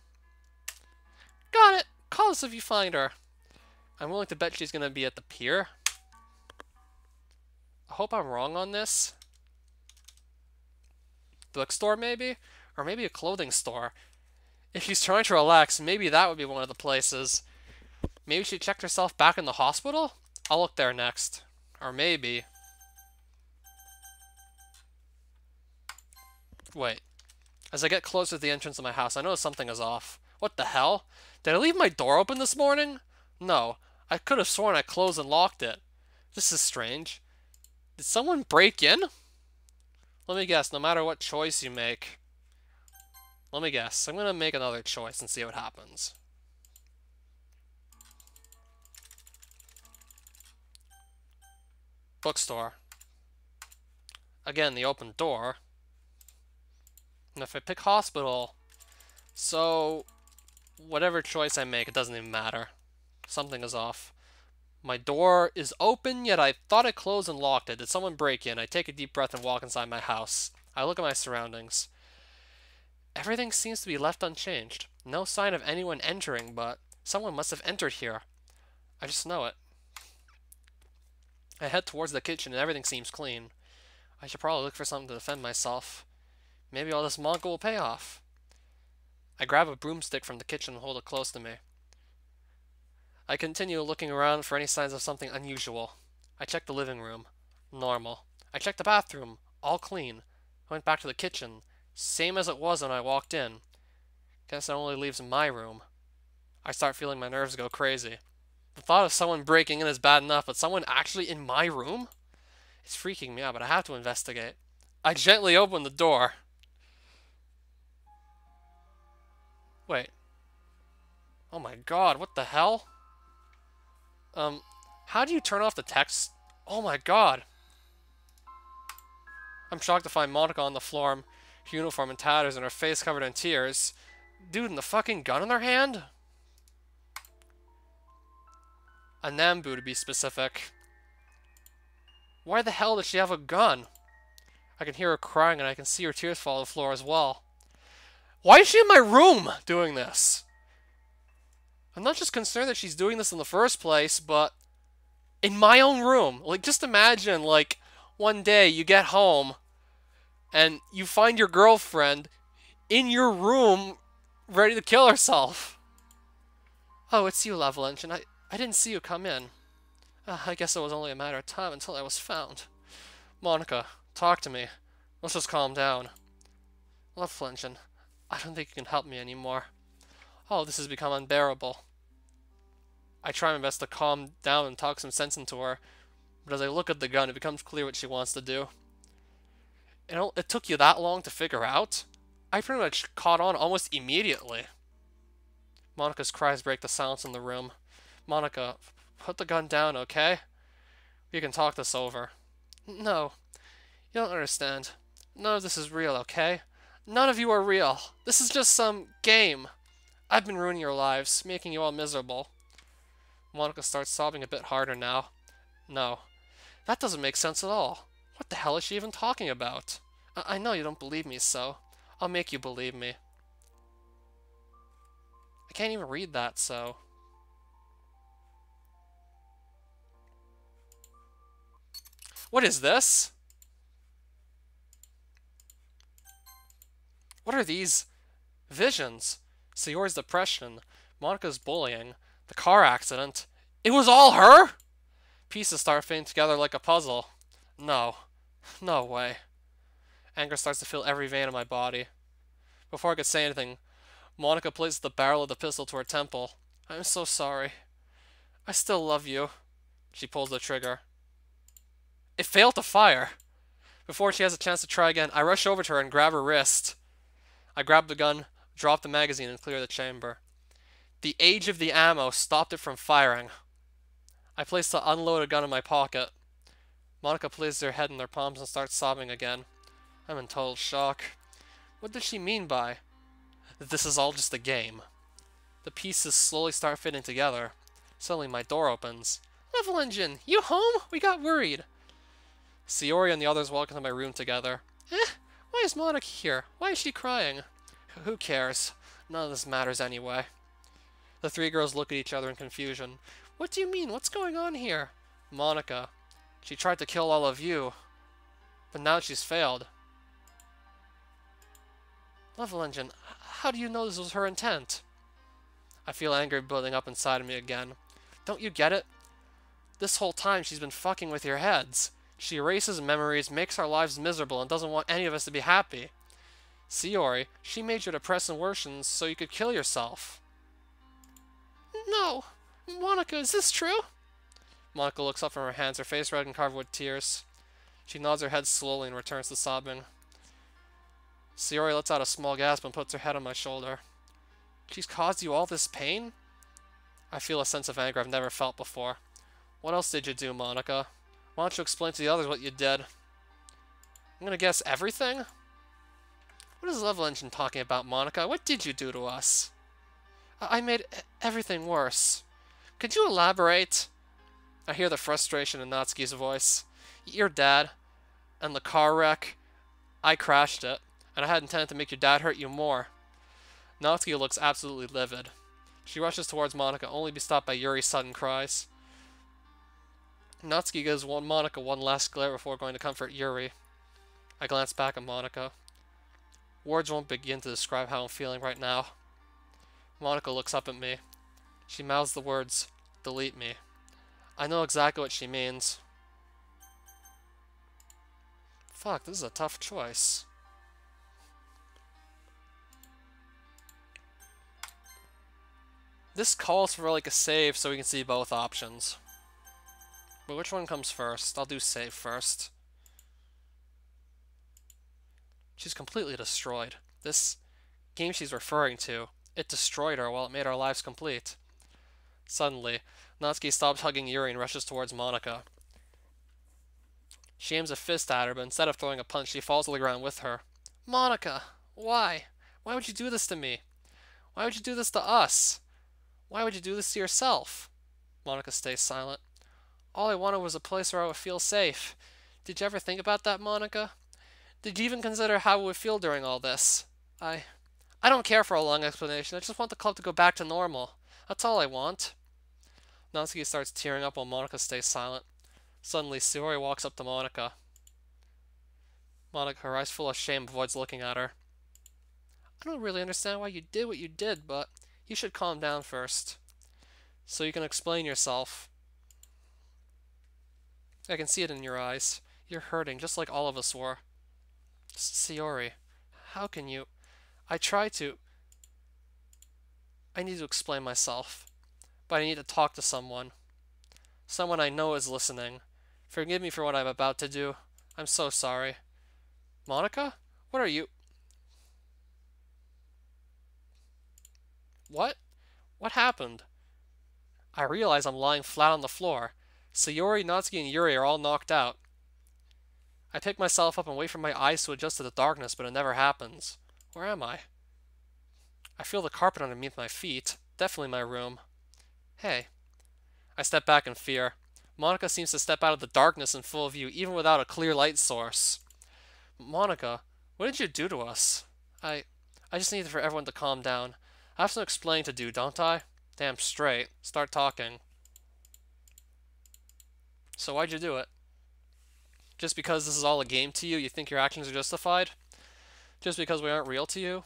[SPEAKER 1] Got it! Call us if you find her. I'm willing to bet she's gonna be at the pier. I hope I'm wrong on this. Bookstore, maybe? Or maybe a clothing store. If she's trying to relax, maybe that would be one of the places. Maybe she checked herself back in the hospital? I'll look there next. Or maybe... Wait. As I get closer to the entrance of my house, I notice something is off. What the hell? Did I leave my door open this morning? No. I could have sworn I closed and locked it. This is strange. Did someone break in? Let me guess, no matter what choice you make... Let me guess. I'm gonna make another choice and see what happens. Bookstore. Again, the open door. And if I pick hospital... So... Whatever choice I make, it doesn't even matter. Something is off. My door is open, yet I thought I closed and locked it. Did someone break in? I take a deep breath and walk inside my house. I look at my surroundings. Everything seems to be left unchanged. No sign of anyone entering, but someone must have entered here. I just know it. I head towards the kitchen and everything seems clean. I should probably look for something to defend myself. Maybe all this manga will pay off. I grab a broomstick from the kitchen and hold it close to me. I continue looking around for any signs of something unusual. I check the living room. Normal. I check the bathroom. All clean. I went back to the kitchen. Same as it was when I walked in. Guess it only leaves my room. I start feeling my nerves go crazy. The thought of someone breaking in is bad enough, but someone actually in my room? It's freaking me out, but I have to investigate. I gently open the door. Wait. Oh my god, what the hell? How do you turn off the text? Oh my god. I'm shocked to find Monica on the floor, her uniform in tatters and her face covered in tears. Dude, and the fucking gun in her hand? A Nambu, to be specific. Why the hell does she have a gun? I can hear her crying and I can see her tears fall on the floor as well. Why is she in my room doing this? I'm not just concerned that she's doing this in the first place, but in my own room. Like, just imagine, like, one day you get home and you find your girlfriend in your room ready to kill herself. Oh, it's you, Love Lynch, and I didn't see you come in. I guess it was only a matter of time until I was found. Monica, talk to me. Let's just calm down. Love Lynch, and I don't think you can help me anymore. Oh, this has become unbearable. I try my best to calm down and talk some sense into her, but as I look at the gun, it becomes clear what she wants to do. You know, it took you that long to figure out? I pretty much caught on almost immediately. Monica's cries break the silence in the room. Monica, put the gun down, okay? We can talk this over. No, you don't understand. None of this is real, okay? None of you are real. This is just some game. I've been ruining your lives, making you all miserable. Monica starts sobbing a bit harder now. No, that doesn't make sense at all. What the hell is she even talking about? I know you don't believe me, so I'll make you believe me. I can't even read that, so... What is this? What are these visions? Sayori's depression, Monica's bullying, the car accident. It was all her? Pieces start fitting together like a puzzle. No. No way. Anger starts to fill every vein in my body. Before I could say anything, Monica places the barrel of the pistol to her temple. I'm so sorry. I still love you. She pulls the trigger. It failed to fire. Before she has a chance to try again, I rush over to her and grab her wrist. I grab the gun, drop the magazine, and clear the chamber. The age of the ammo stopped it from firing. I place the unloaded gun in my pocket. Monica places her head in their palms and starts sobbing again. I'm in total shock. What does she mean by that this is all just a game? The pieces slowly start fitting together. Suddenly my door opens. Level Engine, you home? We got worried. Sayori and the others walk into my room together. Why is Monica here? Why is she crying? Who cares? None of this matters anyway. The three girls look at each other in confusion. What do you mean? What's going on here? Monica. She tried to kill all of you. But now she's failed. Level Engine, how do you know this was her intent? I feel anger building up inside of me again. Don't you get it? This whole time she's been fucking with your heads. She erases memories, makes our lives miserable, and doesn't want any of us to be happy. Sayori, she made you depressed and worsen so you could kill yourself. No! Monica, is this true? Monica looks up from her hands, her face red and covered with tears. She nods her head slowly and returns to sobbing. Sayori lets out a small gasp and puts her head on my shoulder. She's caused you all this pain? I feel a sense of anger I've never felt before. What else did you do, Monica? Why don't you explain to the others what you did? I'm gonna guess everything? What is Level Engine talking about, Monica? What did you do to us? I made everything worse. Could you elaborate? I hear the frustration in Natsuki's voice. Your dad, and the car wreck, I crashed it, and I had intended to make your dad hurt you more. Natsuki looks absolutely livid. She rushes towards Monica, only to be stopped by Yuri's sudden cries. Natsuki gives Monica one last glare before going to comfort Yuri. I glance back at Monica. Words won't begin to describe how I'm feeling right now. Monica looks up at me. She mouths the words, "Delete me." I know exactly what she means. Fuck, this is a tough choice. This calls for like a save so we can see both options. But which one comes first? I'll do save first. She's completely destroyed. This game she's referring to, it destroyed her while it made our lives complete. Suddenly, Natsuki stops hugging Yuri and rushes towards Monica. She aims a fist at her, but instead of throwing a punch, she falls to the ground with her. Monica! Why? Why would you do this to me? Why would you do this to us? Why would you do this to yourself? Monica stays silent. All I wanted was a place where I would feel safe. Did you ever think about that, Monica? Did you even consider how it would feel during all this? I I don't care for a long explanation. I just want the club to go back to normal. That's all I want. Natsuki starts tearing up while Monica stays silent. Suddenly, Sayori walks up to Monica. Monica, her eyes full of shame, avoids looking at her. I don't really understand why you did what you did, but you should calm down first, so you can explain yourself. I can see it in your eyes. You're hurting, just like all of us were. Sayori, how can you... I try to... I need to explain myself, but I need to talk to someone. Someone I know is listening. Forgive me for what I'm about to do. I'm so sorry. Monica? What are you... What? What happened? I realize I'm lying flat on the floor. Sayori, Natsuki, and Yuri are all knocked out. I pick myself up and wait for my eyes to adjust to the darkness, but it never happens. Where am I? I feel the carpet underneath my feet. Definitely my room. Hey. I step back in fear. Monica seems to step out of the darkness in full view, even without a clear light source. Monica, what did you do to us? I just needed for everyone to calm down. I have some explaining to do, don't I? Damn straight. Start talking. So why'd you do it? Just because this is all a game to you, you think your actions are justified? Just because we aren't real to you?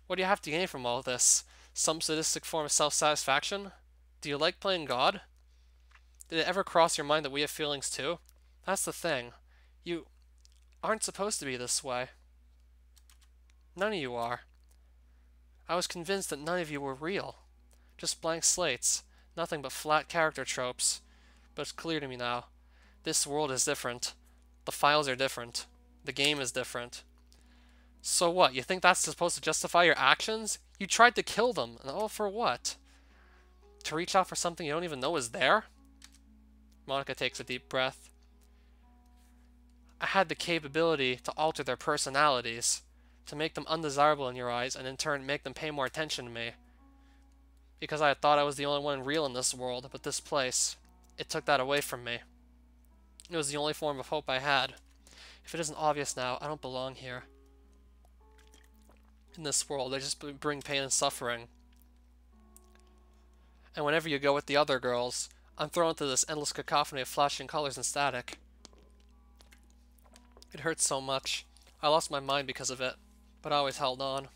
[SPEAKER 1] What do you have to gain from all this? Some sadistic form of self-satisfaction? Do you like playing God? Did it ever cross your mind that we have feelings too? That's the thing. You aren't supposed to be this way. None of you are. I was convinced that none of you were real. Just blank slates. Nothing but flat character tropes. But it's clear to me now. This world is different. The files are different. The game is different. So what? You think that's supposed to justify your actions? You tried to kill them, and all for what? To reach out for something you don't even know is there? Monica takes a deep breath. I had the capability to alter their personalities, to make them undesirable in your eyes, and in turn make them pay more attention to me. Because I had thought I was the only one real in this world, but this place, it took that away from me. It was the only form of hope I had. If it isn't obvious now, I don't belong here. In this world, they just bring pain and suffering. And whenever you go with the other girls, I'm thrown into this endless cacophony of flashing colors and static. It hurts so much. I lost my mind because of it, but I always held on.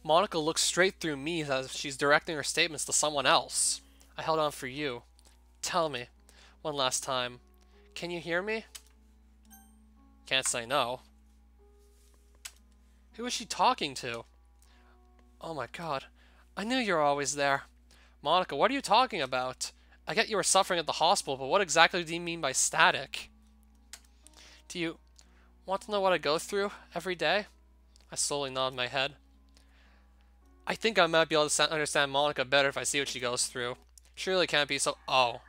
[SPEAKER 1] Monica looks straight through me as if she's directing her statements to someone else. I held on for you. Tell me, one last time, can you hear me? Can't say no. Who is she talking to? Oh my god. I knew you were always there. Monica, what are you talking about? I get you were suffering at the hospital, but what exactly do you mean by static? Do you want to know what I go through every day? I slowly nod my head. I think I might be able to understand Monica better if I see what she goes through. Surely it can't be so... Oh.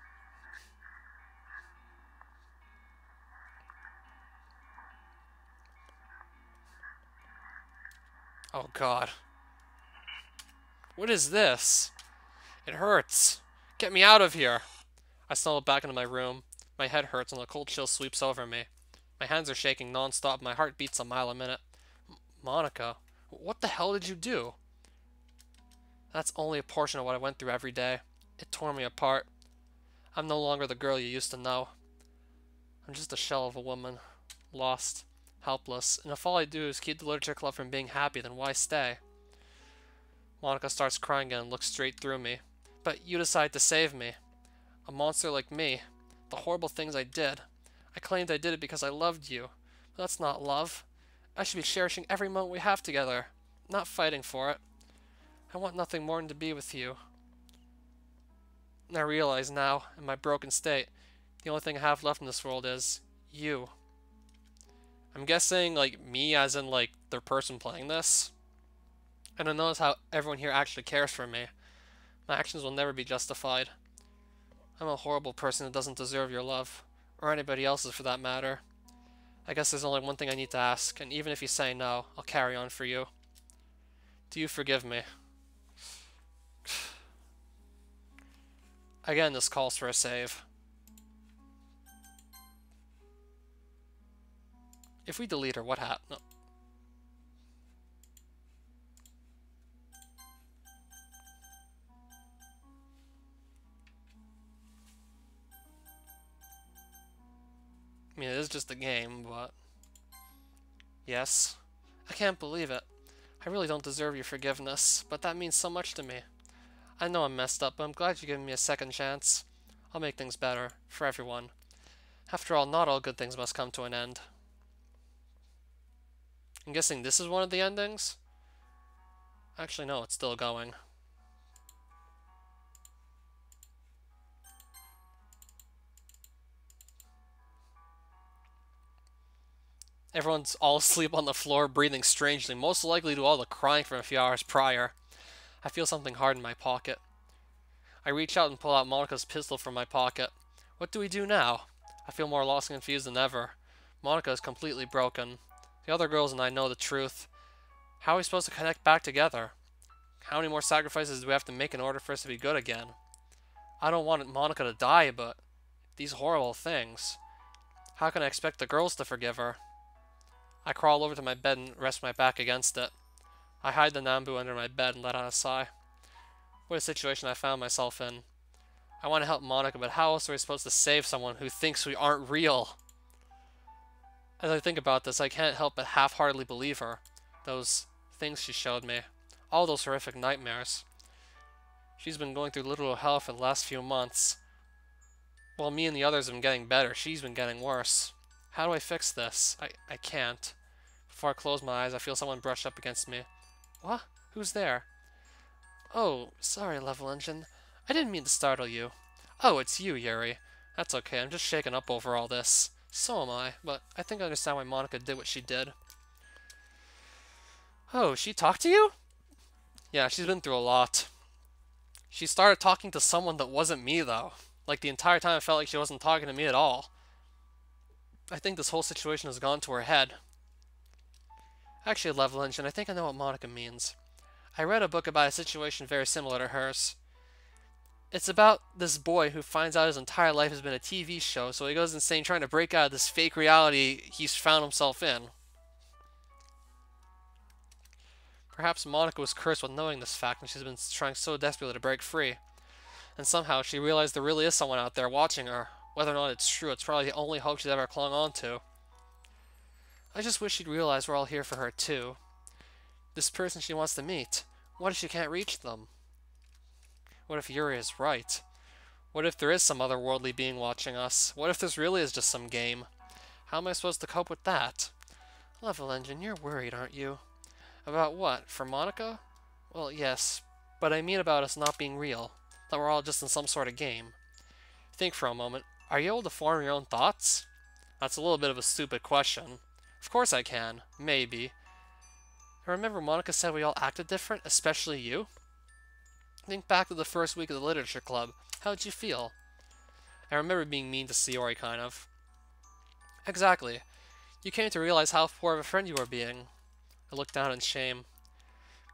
[SPEAKER 1] Oh god. What is this? It hurts. Get me out of here. I stumble back into my room. My head hurts and a cold chill sweeps over me. My hands are shaking non-stop. My heart beats a mile a minute. Monica, what the hell did you do? That's only a portion of what I went through every day. It tore me apart. I'm no longer the girl you used to know. I'm just a shell of a woman. Lost. Helpless. And if all I do is keep the literature club from being happy, then why stay? Monica starts crying again and looks straight through me. But you decide to save me. A monster like me. The horrible things I did. I claimed I did it because I loved you. But that's not love. I should be cherishing every moment we have together. Not fighting for it. I want nothing more than to be with you. And I realize now, in my broken state, the only thing I have left in this world is you. I'm guessing, like, me as in, like, the person playing this. And I notice how everyone here actually cares for me. My actions will never be justified. I'm a horrible person that doesn't deserve your love. Or anybody else's for that matter. I guess there's only one thing I need to ask, and even if you say no, I'll carry on for you. Do you forgive me? Again, this calls for a save. If we delete her, what happens? No. I mean, it is just a game, but... Yes. I can't believe it. I really don't deserve your forgiveness, but that means so much to me. I know I'm messed up, but I'm glad you're giving me a second chance. I'll make things better, for everyone. After all, not all good things must come to an end. I'm guessing this is one of the endings? Actually, no, it's still going. Everyone's all asleep on the floor, breathing strangely, most likely due to all the crying from a few hours prior. I feel something hard in my pocket. I reach out and pull out Monica's pistol from my pocket. What do we do now? I feel more lost and confused than ever. Monica is completely broken. The other girls and I know the truth. How are we supposed to connect back together? How many more sacrifices do we have to make in order for us to be good again? I don't want Monica to die, but these horrible things. How can I expect the girls to forgive her? I crawl over to my bed and rest my back against it. I hide the Nambu under my bed and let out a sigh. What a situation I found myself in. I want to help Monica, but how else are we supposed to save someone who thinks we aren't real? As I think about this, I can't help but half-heartedly believe her. Those things she showed me. All those horrific nightmares. She's been going through literal hell for the last few months. While me and the others have been getting better, she's been getting worse. How do I fix this? I can't. Before I close my eyes, I feel someone brush up against me. What? Who's there? Oh, sorry, Level Engine. I didn't mean to startle you. Oh, it's you, Yuri. That's okay, I'm just shaken up over all this. So am I, but I think I understand why Monica did what she did. Oh, she talked to you? Yeah, she's been through a lot. She started talking to someone that wasn't me, though. Like, the entire time I felt like she wasn't talking to me at all. I think this whole situation has gone to her head. Actually, Level Engine, I think I know what Monica means. I read a book about a situation very similar to hers. It's about this boy who finds out his entire life has been a TV show, so he goes insane trying to break out of this fake reality he's found himself in. Perhaps Monica was cursed with knowing this fact, and she's been trying so desperately to break free. And somehow she realized there really is someone out there watching her. Whether or not it's true, it's probably the only hope she's ever clung on to. I just wish she'd realize we're all here for her, too. This person she wants to meet. What if she can't reach them? What if Yuri is right? What if there is some otherworldly being watching us? What if this really is just some game? How am I supposed to cope with that? Level Engine, you're worried, aren't you? About what? For Monica? Well, yes, but I mean about us not being real. That we're all just in some sort of game. Think for a moment. Are you able to form your own thoughts? That's a little bit of a stupid question. Of course I can. Maybe. I remember Monica said we all acted different, especially you. Think back to the first week of the literature club. How did you feel? I remember being mean to Sayori, kind of. Exactly. You came to realize how poor of a friend you were being. I looked down in shame.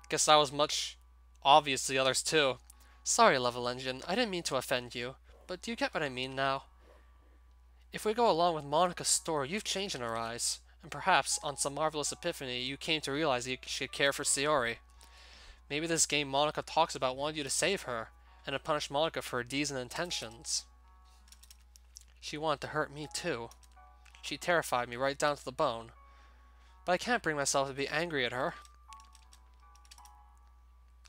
[SPEAKER 1] Guess that was much obvious to the others too. Sorry, Level Engine. I didn't mean to offend you. But do you get what I mean now? If we go along with Monica's story, you've changed in our eyes. And perhaps, on some marvelous epiphany, you came to realize that you should care for Sayori. Maybe this game Monica talks about wanted you to save her, and to punish Monica for her deeds and intentions. She wanted to hurt me too. She terrified me right down to the bone. But I can't bring myself to be angry at her.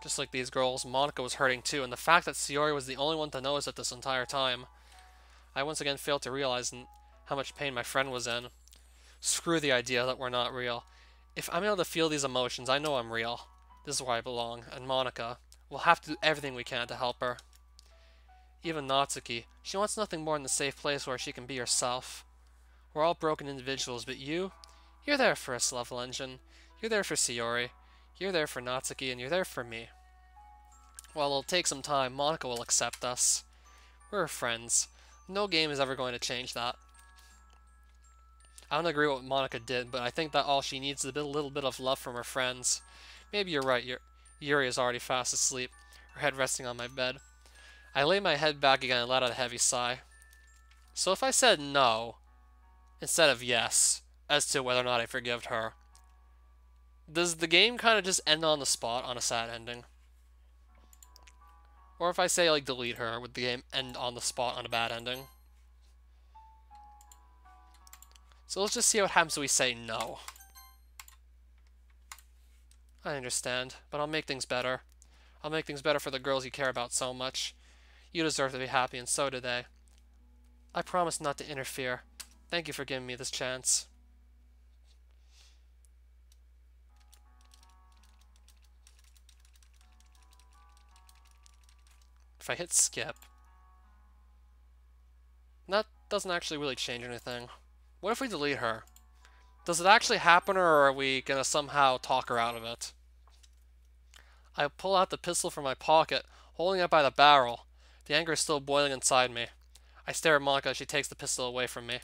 [SPEAKER 1] Just like these girls, Monica was hurting too, and the fact that Sayori was the only one to notice it this entire time. I once again failed to realize how much pain my friend was in. Screw the idea that we're not real. If I'm able to feel these emotions, I know I'm real. This is where I belong, and Monica. We'll have to do everything we can to help her. Even Natsuki. She wants nothing more than a safe place where she can be herself. We're all broken individuals, but you're there for us, Level Engine. You're there for Sayori. You're there for Natsuki, and you're there for me. While it'll take some time, Monica will accept us. We're friends. No game is ever going to change that. I don't agree with what Monica did, but I think that all she needs is a little bit of love from her friends. Maybe you're right, Yuri is already fast asleep, her head resting on my bed. I lay my head back again and let out a heavy sigh. So if I said no, instead of yes, as to whether or not I forgave her, does the game kind of just end on the spot on a sad ending? Or if I say, like, delete her, would the game end on the spot on a bad ending? So let's just see what happens when we say no. I understand, but I'll make things better. I'll make things better for the girls you care about so much. You deserve to be happy, and so do they. I promise not to interfere. Thank you for giving me this chance. If I hit skip, that doesn't actually really change anything. What if we delete her? Does it actually happen, or are we gonna somehow talk her out of it? I pull out the pistol from my pocket, holding it by the barrel. The anger is still boiling inside me. I stare at Monica as she takes the pistol away from me.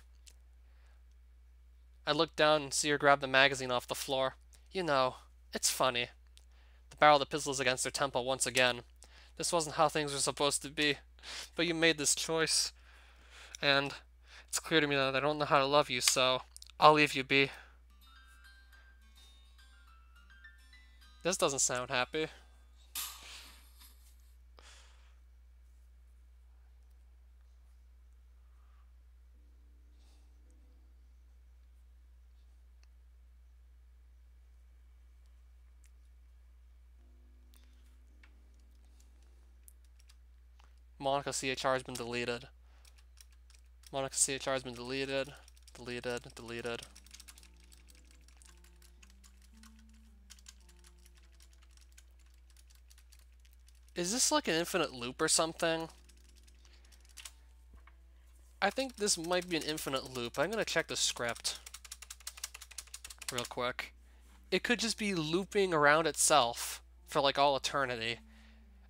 [SPEAKER 1] I look down and see her grab the magazine off the floor. You know, it's funny. The barrel of the pistol is against her temple once again. This wasn't how things were supposed to be, but you made this choice. And it's clear to me that I don't know how to love you, so I'll leave you be. This doesn't sound happy. Monica CHR has been deleted. Monica CHR has been deleted. Deleted. Is this like an infinite loop or something? I think this might be an infinite loop. I'm gonna check the script real quick. It could just be looping around itself for like all eternity,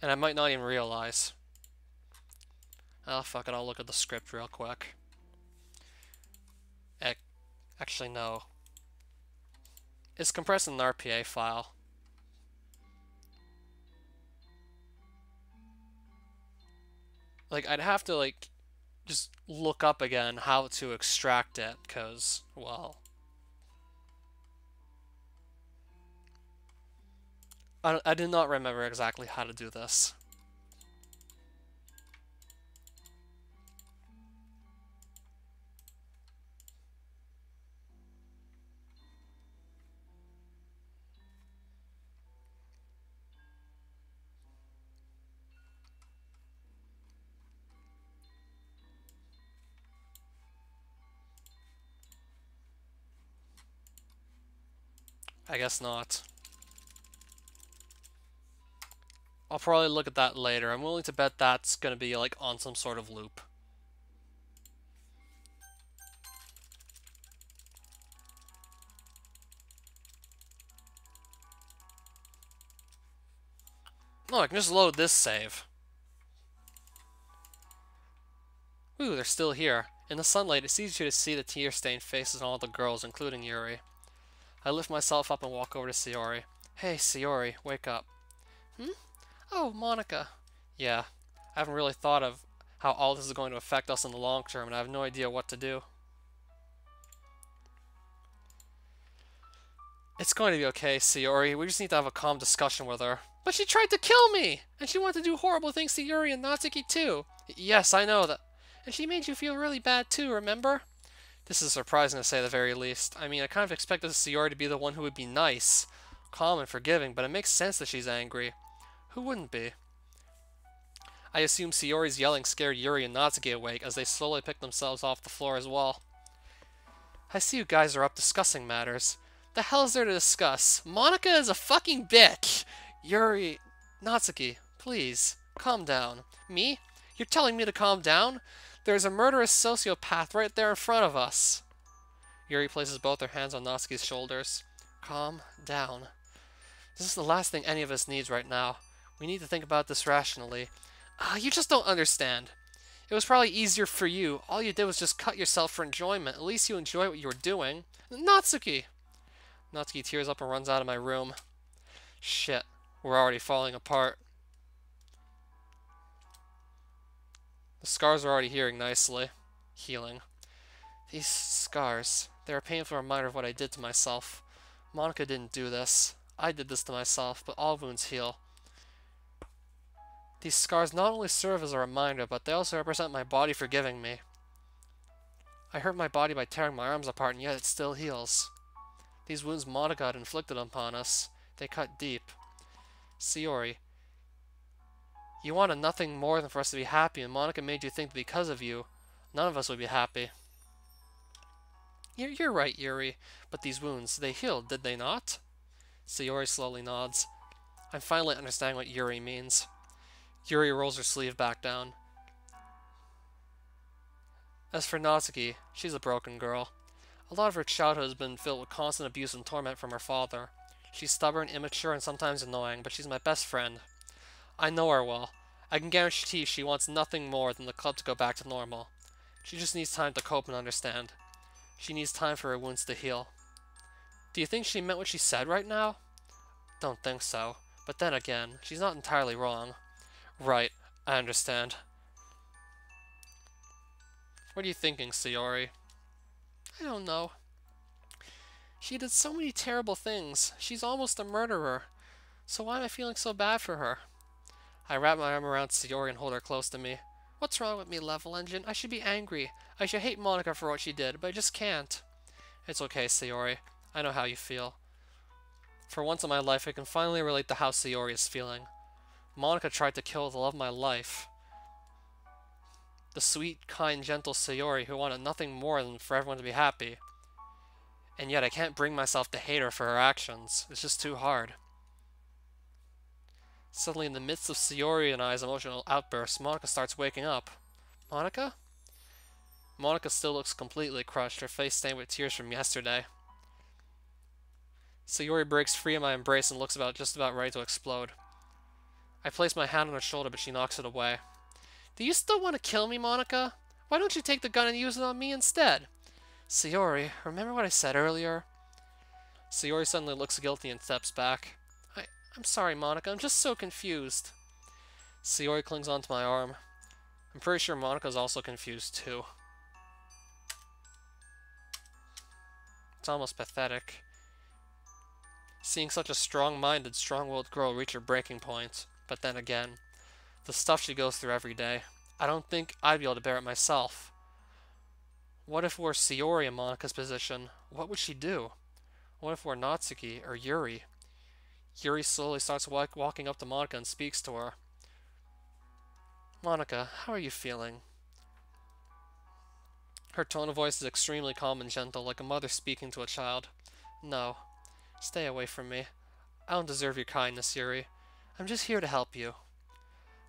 [SPEAKER 1] and I might not even realize. Oh, fuck it, I'll look at the script real quick. Actually, no. It's compressed in an RPA file. Like, I'd have to, like, just look up again how to extract it, because, well... I did not remember exactly how to do this. I guess not. I'll probably look at that later. I'm willing to bet that's gonna be like on some sort of loop. No, I can just load this save. Ooh, they're still here. In the sunlight, it's easier to see the tear-stained faces on all the girls, including Yuri. I lift myself up and walk over to Sayori. Hey, Sayori, wake up. Hmm? Oh, Monica. Yeah, I haven't really thought of how all this is going to affect us in the long term, and I have no idea what to do. It's going to be okay, Sayori. We just need to have a calm discussion with her. But she tried to kill me! And she wanted to do horrible things to Yuri and Natsuki, too. Yes, I know that. And she made you feel really bad, too, remember? This is surprising to say the very least. I mean, I kind of expected Sayori to be the one who would be nice, calm, and forgiving, but it makes sense that she's angry. Who wouldn't be? I assume Sayori's yelling scared Yuri and Natsuki awake as they slowly pick themselves off the floor as well. I see you guys are up discussing matters. The hell is there to discuss? Monica is a fucking bitch! Yuri... Natsuki, please, calm down. Me? You're telling me to calm down? There's a murderous sociopath right there in front of us. Yuri places both her hands on Natsuki's shoulders. Calm down. This is the last thing any of us needs right now. We need to think about this rationally. You just don't understand. It was probably easier for you. All you did was just cut yourself for enjoyment. At least you enjoy what you were doing. Natsuki! Natsuki tears up and runs out of my room. Shit, we're already falling apart. The scars are already healing nicely. These scars, they're a painful reminder of what I did to myself. Monica didn't do this. I did this to myself, but all wounds heal. These scars not only serve as a reminder, but they also represent my body forgiving me. I hurt my body by tearing my arms apart, and yet it still heals. These wounds Monica had inflicted upon us, they cut deep. Sayori, you wanted nothing more than for us to be happy, and Monica made you think that because of you, none of us would be happy. You're right, Yuri, but these wounds, they healed, did they not? Sayori slowly nods. I'm finally understanding what Yuri means. Yuri rolls her sleeve back down. As for Natsuki, she's a broken girl. A lot of her childhood has been filled with constant abuse and torment from her father. She's stubborn, immature, and sometimes annoying, but she's my best friend. I know her well. I can guarantee she wants nothing more than the club to go back to normal. She just needs time to cope and understand. She needs time for her wounds to heal. Do you think she meant what she said right now? Don't think so. But then again, she's not entirely wrong. Right, I understand. What are you thinking, Sayori? I don't know. She did so many terrible things. She's almost a murderer. So why am I feeling so bad for her? I wrap my arm around Sayori and hold her close to me. What's wrong with me, Level Engine? I should be angry. I should hate Monica for what she did, but I just can't. It's okay, Sayori. I know how you feel. For once in my life, I can finally relate to how Sayori is feeling. Monica tried to kill the love of my life. The sweet, kind, gentle Sayori who wanted nothing more than for everyone to be happy. And yet I can't bring myself to hate her for her actions. It's just too hard. Suddenly, in the midst of Sayori and I's emotional outbursts, Monica starts waking up. Monica? Monica still looks completely crushed, her face stained with tears from yesterday. Sayori breaks free of my embrace and looks just about ready to explode. I place my hand on her shoulder, but she knocks it away. Do you still want to kill me, Monica? Why don't you take the gun and use it on me instead? Sayori, remember what I said earlier? Sayori suddenly looks guilty and steps back. I'm sorry, Monica. I'm just so confused. Sayori clings onto my arm. I'm pretty sure Monica's also confused, too. It's almost pathetic. Seeing such a strong-minded, strong-willed girl reach her breaking point. But then again, the stuff she goes through every day, I don't think I'd be able to bear it myself. What if we're Sayori in Monica's position? What would she do? What if we're Natsuki or Yuri? Yuri slowly starts walking up to Monica and speaks to her. Monica, how are you feeling? Her tone of voice is extremely calm and gentle, like a mother speaking to a child. No. Stay away from me. I don't deserve your kindness, Yuri. I'm just here to help you.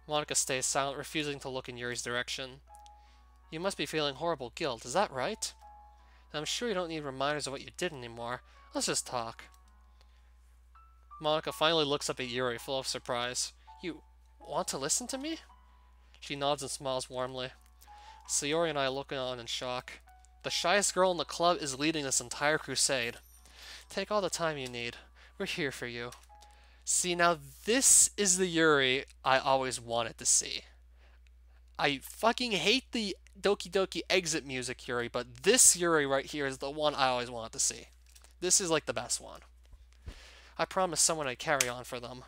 [SPEAKER 1] Monica stays silent, refusing to look in Yuri's direction. You must be feeling horrible guilt, is that right? I'm sure you don't need reminders of what you did anymore. Let's just talk. Monica finally looks up at Yuri, full of surprise. You want to listen to me? She nods and smiles warmly. Sayori and I look on in shock. The shyest girl in the club is leading this entire crusade. Take all the time you need. We're here for you. See, now this is the Yuri I always wanted to see. I fucking hate the Doki Doki exit music Yuri, but this Yuri right here is the one I always wanted to see. This is like the best one. I promised someone I'd carry on for them.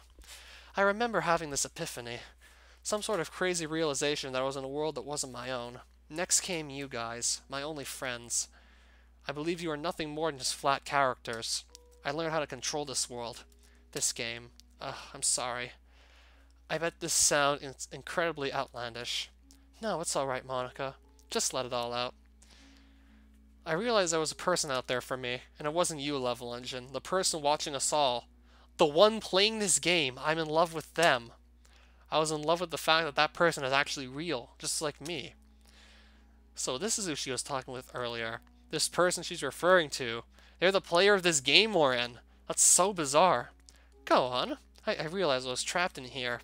[SPEAKER 1] I remember having this epiphany. Some sort of crazy realization that I was in a world that wasn't my own. Next came you guys, my only friends. I believe you are nothing more than just flat characters. I learned how to control this world. This game. I'm sorry. I bet this sounds incredibly outlandish. No, it's alright, Monica. Just let it all out. I realized there was a person out there for me, and it wasn't you, Level Engine. The person watching us all. The one playing this game. I'm in love with them. I was in love with the fact that that person is actually real, just like me. So this is who she was talking with earlier. This person she's referring to. They're the player of this game we're in. That's so bizarre. Go on. I realized I was trapped in here.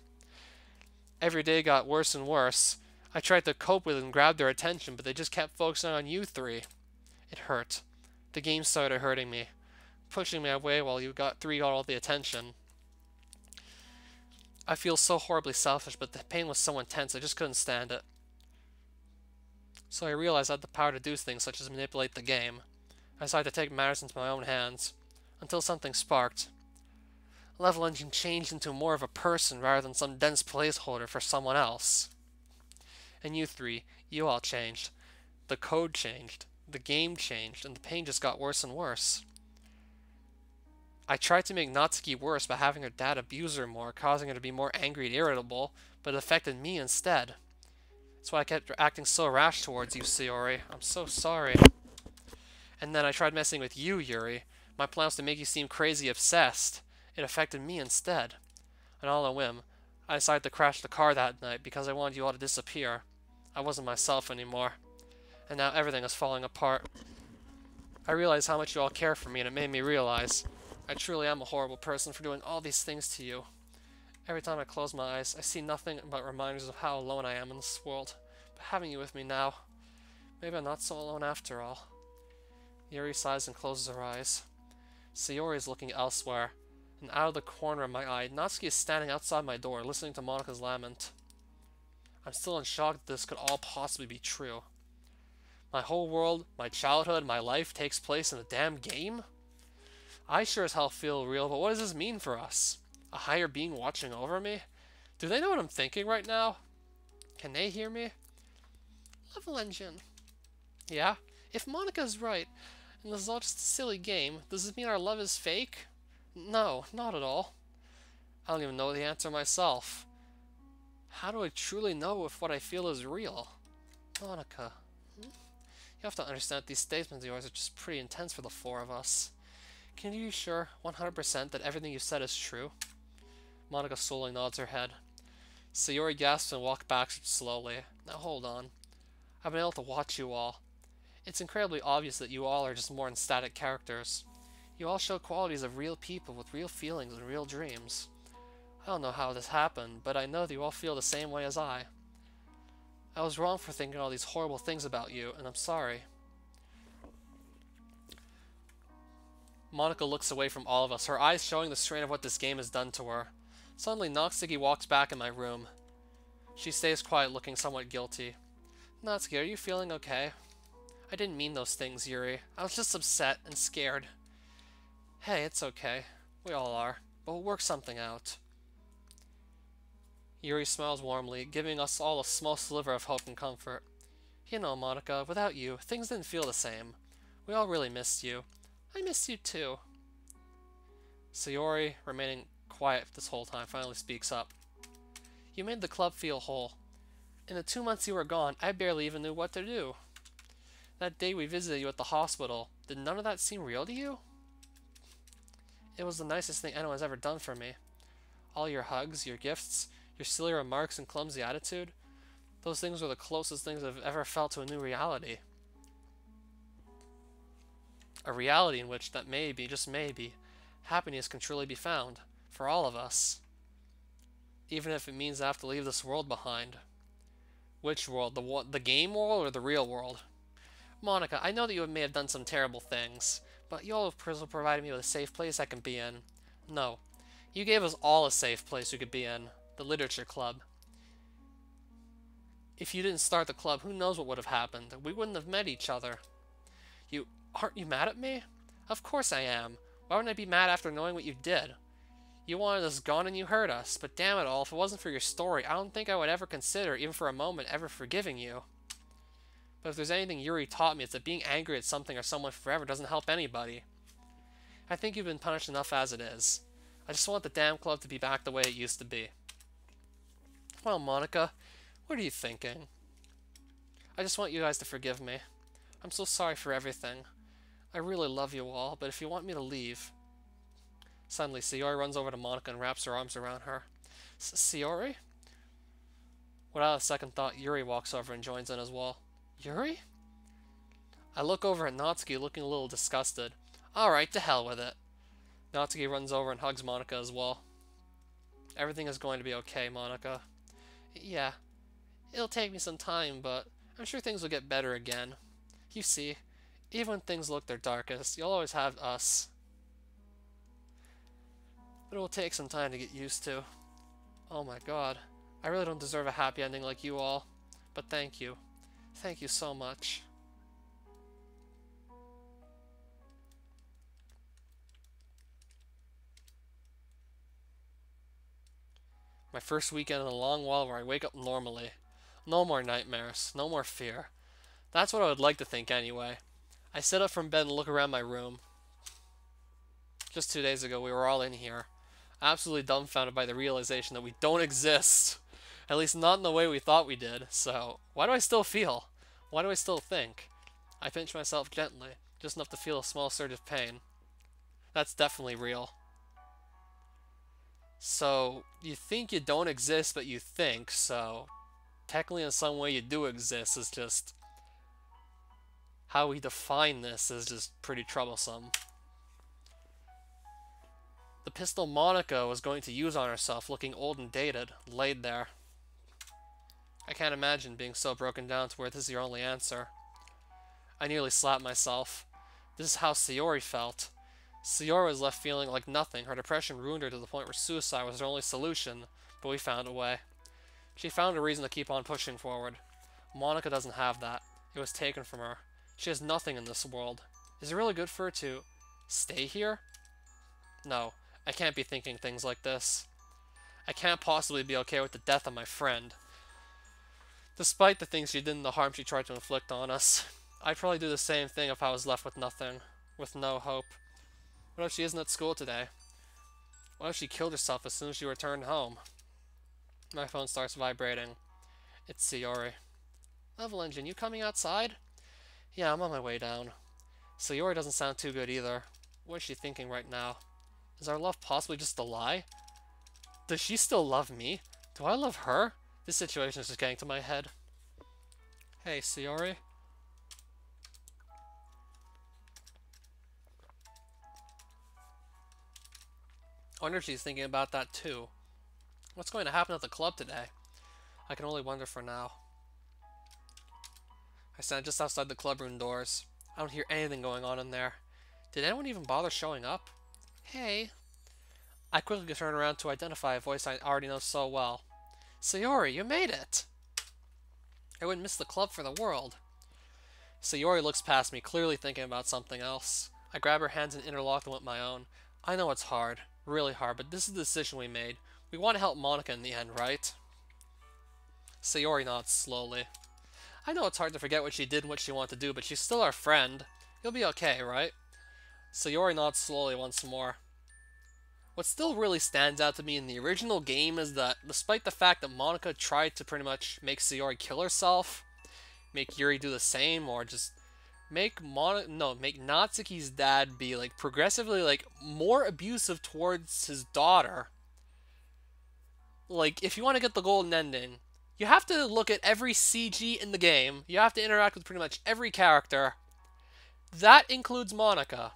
[SPEAKER 1] Every day got worse and worse. I tried to cope with it and grab their attention, but they just kept focusing on you three. It hurt. The game started hurting me, pushing me away while you got all the attention. I feel so horribly selfish, but the pain was so intense I just couldn't stand it. So I realized I had the power to do things such as manipulate the game. I decided to take matters into my own hands, until something sparked. Level Engine changed into more of a person rather than some dense placeholder for someone else. And you three, you all changed. The code changed. The game changed, and the pain just got worse and worse. I tried to make Natsuki worse by having her dad abuse her more, causing her to be more angry and irritable, but it affected me instead. That's why I kept acting so rash towards you, Sayori. I'm so sorry. And then I tried messing with you, Yuri. My plan was to make you seem crazy obsessed. It affected me instead. And all on a whim, I decided to crash the car that night because I wanted you all to disappear. I wasn't myself anymore. And now everything is falling apart. I realized how much you all care for me, and it made me realize I truly am a horrible person for doing all these things to you. Every time I close my eyes, I see nothing but reminders of how alone I am in this world. But having you with me now, maybe I'm not so alone after all. Yuri sighs and closes her eyes. Sayori is looking elsewhere, and out of the corner of my eye, Natsuki is standing outside my door, listening to Monika's lament. I'm still in shock that this could all possibly be true. My whole world, my childhood, my life takes place in a damn game? I sure as hell feel real, but what does this mean for us? A higher being watching over me? Do they know what I'm thinking right now? Can they hear me? Level engine. Yeah? If Monika's right, and this is all just a silly game, does this mean our love is fake? No, not at all. I don't even know the answer myself. How do I truly know if what I feel is real? Monika. You have to understand that these statements of yours are just pretty intense for the four of us. Can you be sure, 100%, that everything you said is true? Monika slowly nods her head. Sayori gasps and walks back slowly. Now hold on. I've been able to watch you all. It's incredibly obvious that you all are just more than static characters. You all show qualities of real people with real feelings and real dreams. I don't know how this happened, but I know that you all feel the same way as I. I was wrong for thinking all these horrible things about you, and I'm sorry. Monika looks away from all of us, her eyes showing the strain of what this game has done to her. Suddenly, Natsuki walks back in my room. She stays quiet, looking somewhat guilty. Natsuki, are you feeling okay? I didn't mean those things, Yuri. I was just upset and scared. Hey, it's okay. We all are. But we'll work something out. Yuri smiles warmly, giving us all a small sliver of hope and comfort. You know, Monika, without you, things didn't feel the same. We all really missed you. I missed you too. Sayori, remaining quiet this whole time, finally speaks up. You made the club feel whole. In the 2 months you were gone, I barely even knew what to do. That day we visited you at the hospital, did none of that seem real to you? It was the nicest thing anyone's ever done for me. All your hugs, your gifts, your silly remarks and clumsy attitude, those things were the closest things I've ever felt to a new reality. A reality in which that maybe, just maybe, happiness can truly be found, for all of us. Even if it means I have to leave this world behind. Which world? The game world or the real world? Monika, I know that you may have done some terrible things, but you all have provided me with a safe place I can be in. No. You gave us all a safe place we could be in. The literature club. If you didn't start the club, who knows what would have happened? We wouldn't have met each other. Aren't you mad at me? Of course I am. Why wouldn't I be mad after knowing what you did? You wanted us gone and you hurt us, but damn it all, if it wasn't for your story, I don't think I would ever consider, even for a moment, ever forgiving you. But if there's anything Yuri taught me, it's that being angry at something or someone forever doesn't help anybody. I think you've been punished enough as it is. I just want the damn club to be back the way it used to be. Well, Monika, what are you thinking? I just want you guys to forgive me. I'm so sorry for everything. I really love you all, but if you want me to leave... Suddenly, Sayori runs over to Monika and wraps her arms around her. Sayori? Without a second thought, Yuri walks over and joins in as well. Yuri? I look over at Natsuki, looking a little disgusted. Alright, to hell with it. Natsuki runs over and hugs Monika as well. Everything is going to be okay, Monika. Yeah, it'll take me some time, but I'm sure things will get better again. You see, even when things look their darkest, you'll always have us. But it will take some time to get used to. Oh my god, I really don't deserve a happy ending like you all, but thank you. Thank you so much. My first weekend in a long while where I wake up normally. No more nightmares, no more fear. That's what I would like to think anyway. I sit up from bed and look around my room. Just 2 days ago, we were all in here, absolutely dumbfounded by the realization that we don't exist. At least not in the way we thought we did. So, why do I still feel? Why do I still think? I pinch myself gently, just enough to feel a small surge of pain. That's definitely real. So, you think you don't exist, but you think, so technically in some way you do exist. Is just how we define this is just pretty troublesome. The pistol Monica was going to use on herself, looking old and dated, laid there. I can't imagine being so broken down to where this is your only answer. I nearly slapped myself. This is how Sayori felt. Sayori was left feeling like nothing. Her depression ruined her to the point where suicide was her only solution, but we found a way. She found a reason to keep on pushing forward. Monica doesn't have that. It was taken from her. She has nothing in this world. Is it really good for her to stay here? No, I can't be thinking things like this. I can't possibly be okay with the death of my friend. Despite the things she did and the harm she tried to inflict on us, I'd probably do the same thing if I was left with nothing, with no hope. What if she isn't at school today? What if she killed herself as soon as she returned home? My phone starts vibrating. It's Sayori. Level Engine, you coming outside? Yeah, I'm on my way down. Sayori doesn't sound too good either. What is she thinking right now? Is our love possibly just a lie? Does she still love me? Do I love her? This situation is just getting to my head. Hey, Sayori. I wonder if she's thinking about that too. What's going to happen at the club today? I can only wonder for now. I stand just outside the clubroom doors. I don't hear anything going on in there. Did anyone even bother showing up? Hey. I quickly turn around to identify a voice I already know so well. Sayori, you made it! I wouldn't miss the club for the world. Sayori looks past me, clearly thinking about something else. I grab her hands and interlock them with my own. I know it's hard, really hard, but this is the decision we made. We want to help Monica in the end, right? Sayori nods slowly. I know it's hard to forget what she did and what she wanted to do, but she's still our friend. You'll be okay, right? Sayori nods slowly once more. What still really stands out to me in the original game is that, despite the fact that Monica tried to pretty much make Sayori kill herself, make Yuri do the same, or just make Natsuki's dad be like progressively like more abusive towards his daughter. Like, if you want to get the golden ending, you have to look at every CG in the game. You have to interact with pretty much every character. That includes Monica.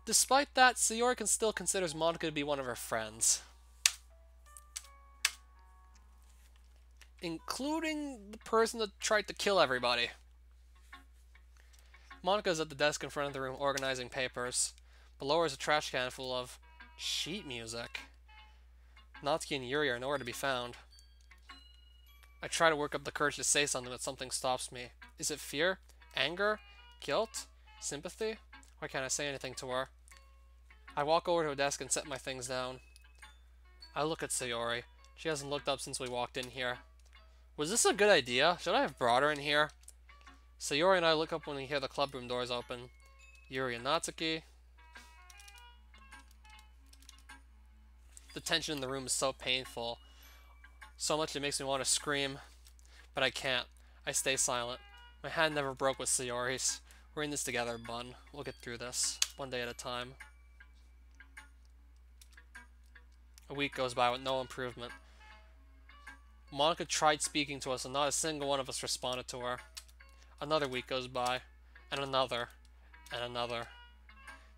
[SPEAKER 1] Despite that, Sayori still considers Monica to be one of her friends. Including the person that tried to kill everybody. Monica's at the desk in front of the room organizing papers. Below her is a trash can full of sheet music. Natsuki and Yuri are nowhere to be found. I try to work up the courage to say something, but something stops me. Is it fear? Anger? Guilt? Sympathy? Why can't I say anything to her? I walk over to a desk and set my things down. I look at Sayori. She hasn't looked up since we walked in here. Was this a good idea? Should I have brought her in here? Sayori and I look up when we hear the clubroom doors open. Yuri and Natsuki. The tension in the room is so painful. So much it makes me want to scream. But I can't. I stay silent. My hand never broke with Sayori's. We're in this together, Bun. We'll get through this. One day at a time. A week goes by with no improvement. Monica tried speaking to us and not a single one of us responded to her. Another week goes by. And another. And another.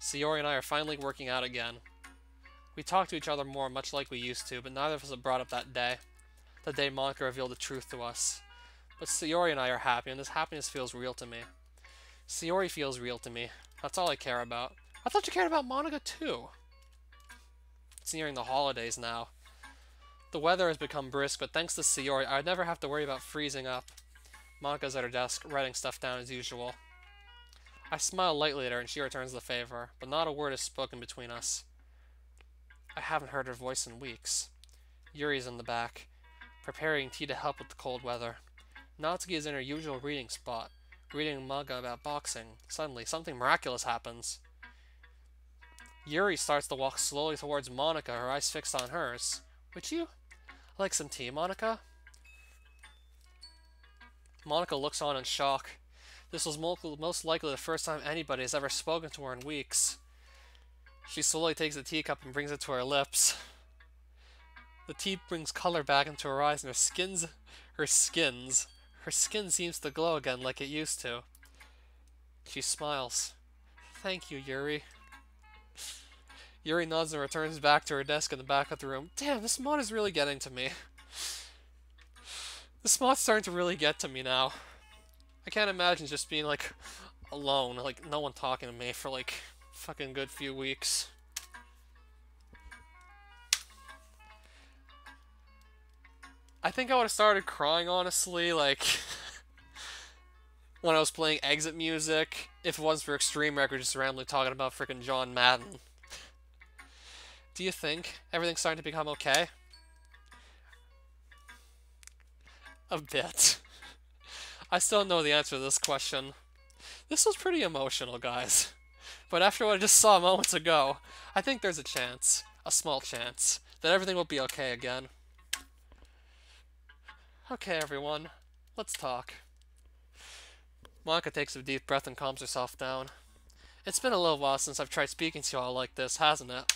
[SPEAKER 1] Sayori and I are finally working out again. We talk to each other more, much like we used to, but neither of us have brought up that day. The day Monica revealed the truth to us. But Sayori and I are happy, and this happiness feels real to me. Sayori feels real to me. That's all I care about. I thought you cared about Monica too. It's nearing the holidays now. The weather has become brisk, but thanks to Sayori, I'd never have to worry about freezing up. Monica's at her desk, writing stuff down as usual. I smile lightly at her, and she returns the favor, but not a word is spoken between us. I haven't heard her voice in weeks. Yuri's in the back, preparing tea to help with the cold weather. Natsuki is in her usual reading spot, reading a manga about boxing. Suddenly, something miraculous happens. Yuri starts to walk slowly towards Monica, her eyes fixed on hers. Would you like some tea, Monica? Monica looks on in shock. This was most likely the first time anybody has ever spoken to her in weeks. She slowly takes the teacup and brings it to her lips. The tea brings color back into her eyes and her skin seems to glow again like it used to. She smiles. Thank you, Yuri. Yuri nods and returns back to her desk in the back of the room. Damn, this mod is really getting to me. This mod's starting to really get to me now. I can't imagine just being, like, alone, like, no one talking to me for, like, fucking good few weeks. I think I would have started crying, honestly, like, when I was playing exit music, if it wasn't for Extreme Record just randomly talking about freaking John Madden. Do you think everything's starting to become okay? A bit. I still don't know the answer to this question. This was pretty emotional, guys. But after what I just saw moments ago, I think there's a chance, a small chance, that everything will be okay again. Okay, everyone, let's talk. Monica takes a deep breath and calms herself down. It's been a little while since I've tried speaking to you all like this, hasn't it?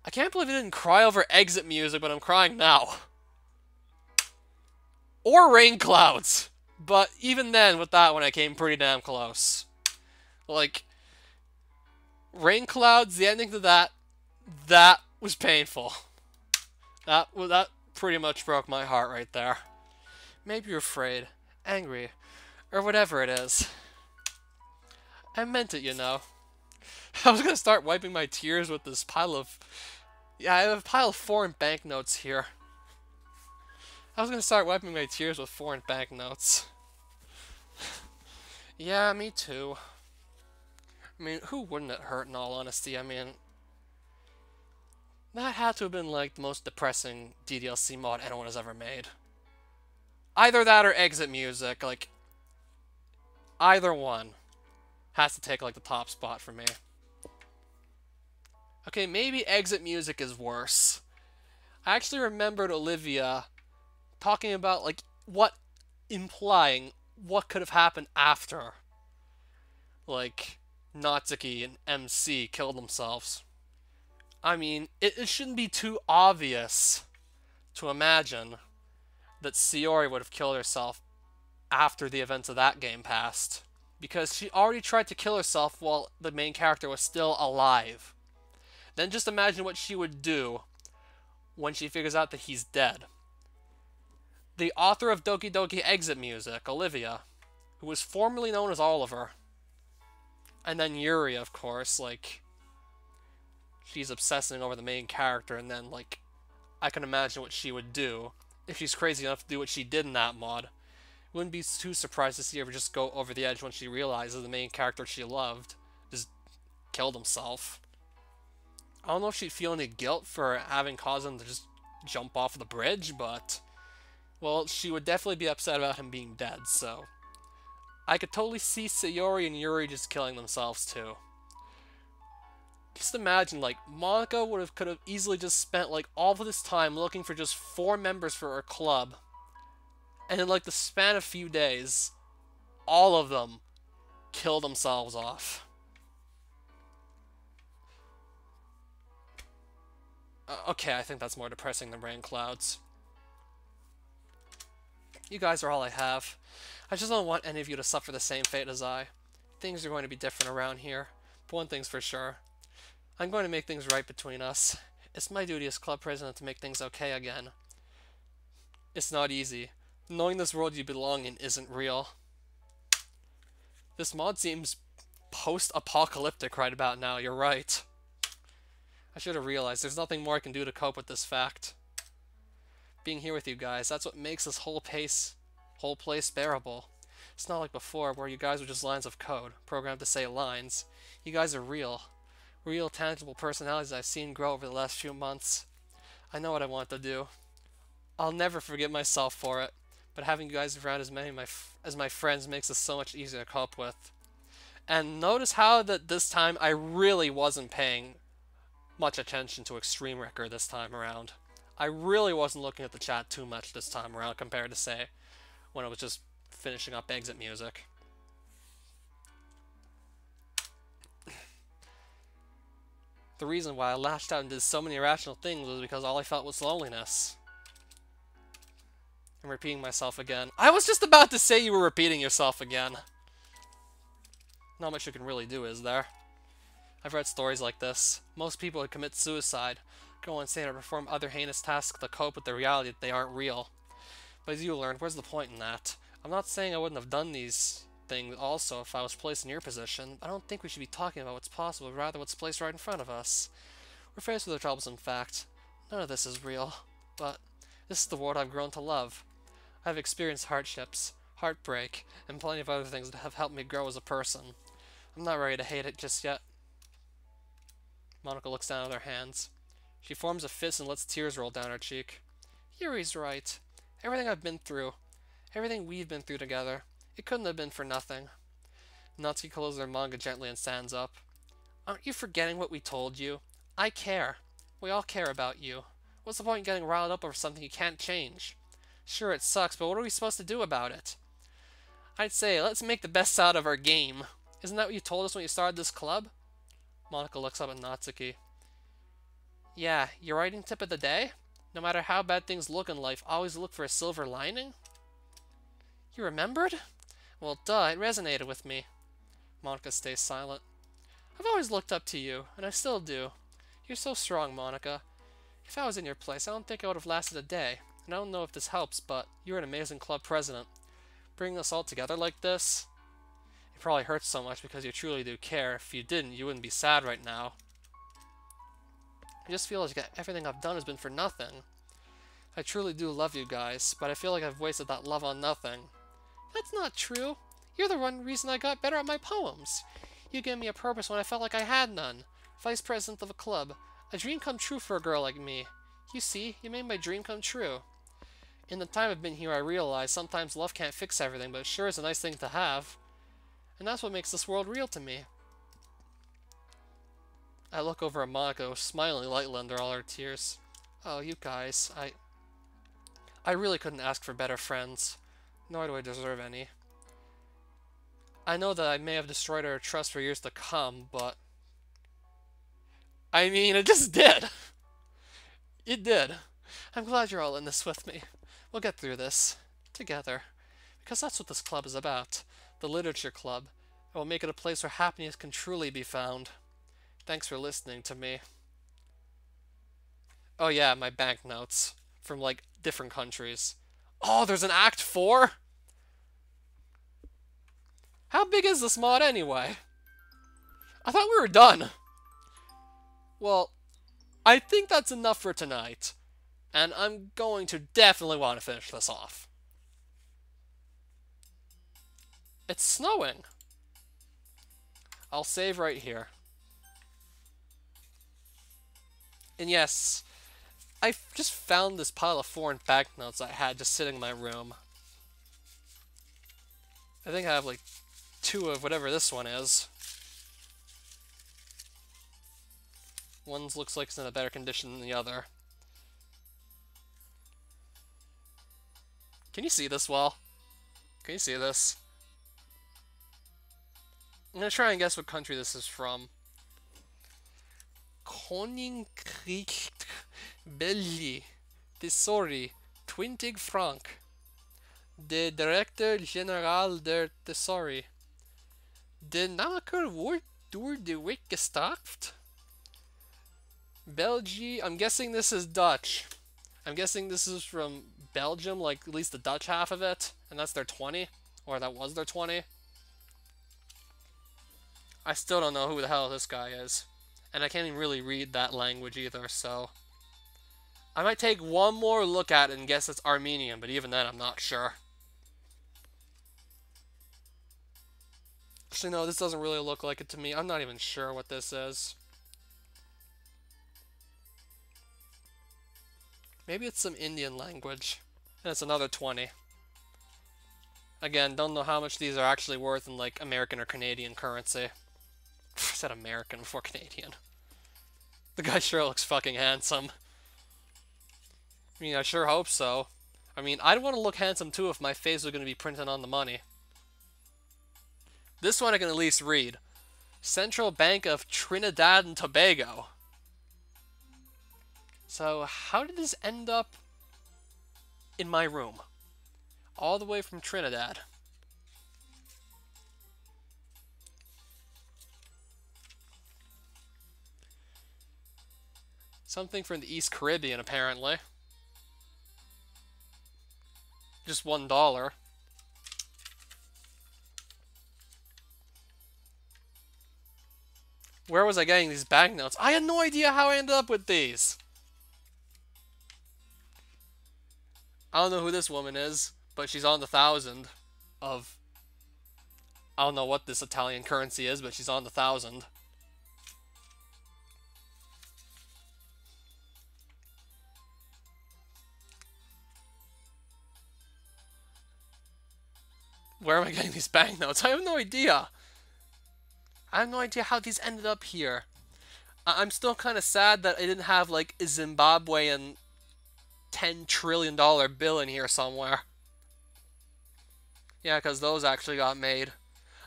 [SPEAKER 1] I can't believe I didn't cry over exit music, but I'm crying now. Or rain clouds. But even then, with that one, I came pretty damn close. Like, rain clouds, the ending to that was painful. That pretty much broke my heart right there. Maybe you're afraid, angry, or whatever it is. I meant it, you know. I was gonna start wiping my tears with this pile of... Yeah, I have a pile of foreign banknotes here. I was gonna start wiping my tears with foreign banknotes. Yeah, me too. I mean, who wouldn't it hurt in all honesty? I mean... That had to have been like the most depressing DDLC mod anyone has ever made. Either that or exit music, like... Either one has to take like the top spot for me. Okay, maybe exit music is worse. I actually remembered Olivia talking about like implying what could have happened after like Natsuki and MC killed themselves. I mean, it shouldn't be too obvious to imagine that Sayori would have killed herself after the events of that game passed, because she already tried to kill herself while the main character was still alive. Then just imagine what she would do when she figures out that he's dead. The author of Doki Doki Exit Music, Olivia, who was formerly known as Oliver, and then Yuri, of course, like, she's obsessing over the main character, and then, like, I can imagine what she would do if she's crazy enough to do what she did in that mod. Wouldn't be too surprised to see her just go over the edge when she realizes the main character she loved just killed himself. I don't know if she'd feel any guilt for having caused him to just jump off the bridge, but... Well, she would definitely be upset about him being dead, so... I could totally see Sayori and Yuri just killing themselves, too. Just imagine, like, Monica could have easily just spent, like, all of this time looking for just 4 members for her club. And in, like, the span of a few days, all of them kill themselves off. Okay, I think that's more depressing than rain clouds. You guys are all I have. I just don't want any of you to suffer the same fate as I. Things are going to be different around here. But one thing's for sure. I'm going to make things right between us. It's my duty as club president to make things okay again. It's not easy. Knowing this world you belong in isn't real. This mod seems post-apocalyptic right about now, you're right. I should have realized there's nothing more I can do to cope with this fact. Being here with you guys, that's what makes this whole place bearable. It's not like before, where you guys were just lines of code, programmed to say lines. You guys are real. Real, tangible personalities I've seen grow over the last few months. I know what I want to do. I'll never forgive myself for it, but having you guys around as many as my friends makes this so much easier to cope with. And notice how that this time I really wasn't paying much attention to Extreme Wrecker this time around. I really wasn't looking at the chat too much this time around compared to, say, when I was just finishing up exit music. The reason why I lashed out and did so many irrational things was because all I felt was loneliness. I'm repeating myself again. I was just about to say you were repeating yourself again. Not much you can really do, is there? I've read stories like this. Most people who commit suicide go insane or perform other heinous tasks to cope with the reality that they aren't real. But as you learned, where's the point in that? I'm not saying I wouldn't have done these things also if I was placed in your position. I don't think we should be talking about what's possible, but rather what's placed right in front of us. We're faced with a troublesome fact. None of this is real, but this is the world I've grown to love. I've experienced hardships, heartbreak, and plenty of other things that have helped me grow as a person. I'm not ready to hate it just yet. Monica looks down at her hands. She forms a fist and lets tears roll down her cheek. Yuri's right. Everything I've been through, everything we've been through together, it couldn't have been for nothing. Natsuki closes her manga gently and stands up. Aren't you forgetting what we told you? I care. We all care about you. What's the point in getting riled up over something you can't change? Sure, it sucks, but what are we supposed to do about it? I'd say, let's make the best out of our game. Isn't that what you told us when you started this club? Monica looks up at Natsuki. Yeah, your writing tip of the day? No matter how bad things look in life, always look for a silver lining? You remembered? Well, duh, it resonated with me. Monica stays silent. I've always looked up to you, and I still do. You're so strong, Monica. If I was in your place, I don't think I would have lasted a day. And I don't know if this helps, but you're an amazing club president. Bringing us all together like this, it probably hurts so much because you truly do care. If you didn't, you wouldn't be sad right now. I just feel like everything I've done has been for nothing. I truly do love you guys, but I feel like I've wasted that love on nothing. That's not true. You're the one reason I got better at my poems. You gave me a purpose when I felt like I had none. Vice president of a club. A dream come true for a girl like me. You see, you made my dream come true. In the time I've been here, I realize sometimes love can't fix everything, but it sure is a nice thing to have. And that's what makes this world real to me. I look over at Monica, smiling lightly under all her tears. Oh, you guys, I really couldn't ask for better friends. Nor do I deserve any. I know that I may have destroyed our trust for years to come, but... I mean, it just did! It did. I'm glad you're all in this with me. We'll get through this. Together. Because that's what this club is about. The Literature Club. And we'll make it a place where happiness can truly be found. Thanks for listening to me. Oh yeah, my banknotes. From, like, different countries. Oh, there's an Act 4? How big is this mod anyway? I thought we were done. Well, I think that's enough for tonight. And I'm going to definitely want to finish this off. It's snowing. I'll save right here. And yes, I just found this pile of foreign banknotes I had just sitting in my room. I think I have like 2 of whatever this one is. One looks like it's in a better condition than the other. Can you see this well? Can you see this? I'm gonna try and guess what country this is from. Koninklijk België. Tesori. 20 frank. De directeur-generaal der Tesori. De namaker wordt door de week gestaakt. België. I'm guessing this is Dutch. I'm guessing this is from Belgium, like at least the Dutch half of it. And that's their 20. Or that was their 20. I still don't know who the hell this guy is. And I can't even really read that language either, so... I might take one more look at it and guess it's Armenian, but even then I'm not sure. Actually, no, this doesn't really look like it to me. I'm not even sure what this is. Maybe it's some Indian language. And it's another 20. Again, don't know how much these are actually worth in, like, American or Canadian currency. I said American before Canadian. The guy sure looks fucking handsome. I mean, I sure hope so. I mean, I'd want to look handsome too if my face was going to be printed on the money. This one I can at least read. Central Bank of Trinidad and Tobago. So, how did this end up in my room? All the way from Trinidad. Something from the East Caribbean, apparently. Just $1. Where was I getting these banknotes? I had no idea how I ended up with these. I don't know who this woman is, but she's on the 1,000 of... I don't know what this Italian currency is, but she's on the 1,000. Where am I getting these banknotes? I have no idea. I have no idea how these ended up here. I'm still kind of sad that I didn't have, like, a Zimbabwean $10 trillion bill in here somewhere. Yeah, because those actually got made.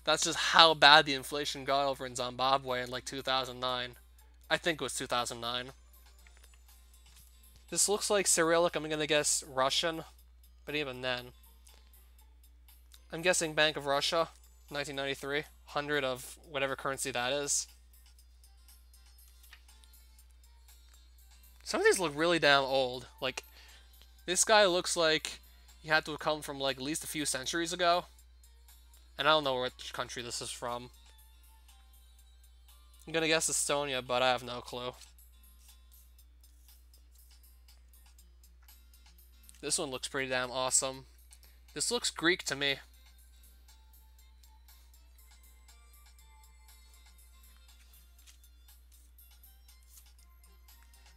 [SPEAKER 1] That's just how bad the inflation got over in Zimbabwe in, like, 2009. I think it was 2009. This looks like Cyrillic. I'm going to guess Russian. But even then. I'm guessing Bank of Russia, 1993. 100 of whatever currency that is. Some of these look really damn old. Like, this guy looks like he had to have come from, like, at least a few centuries ago. And I don't know which country this is from. I'm gonna guess Estonia, but I have no clue. This one looks pretty damn awesome. This looks Greek to me.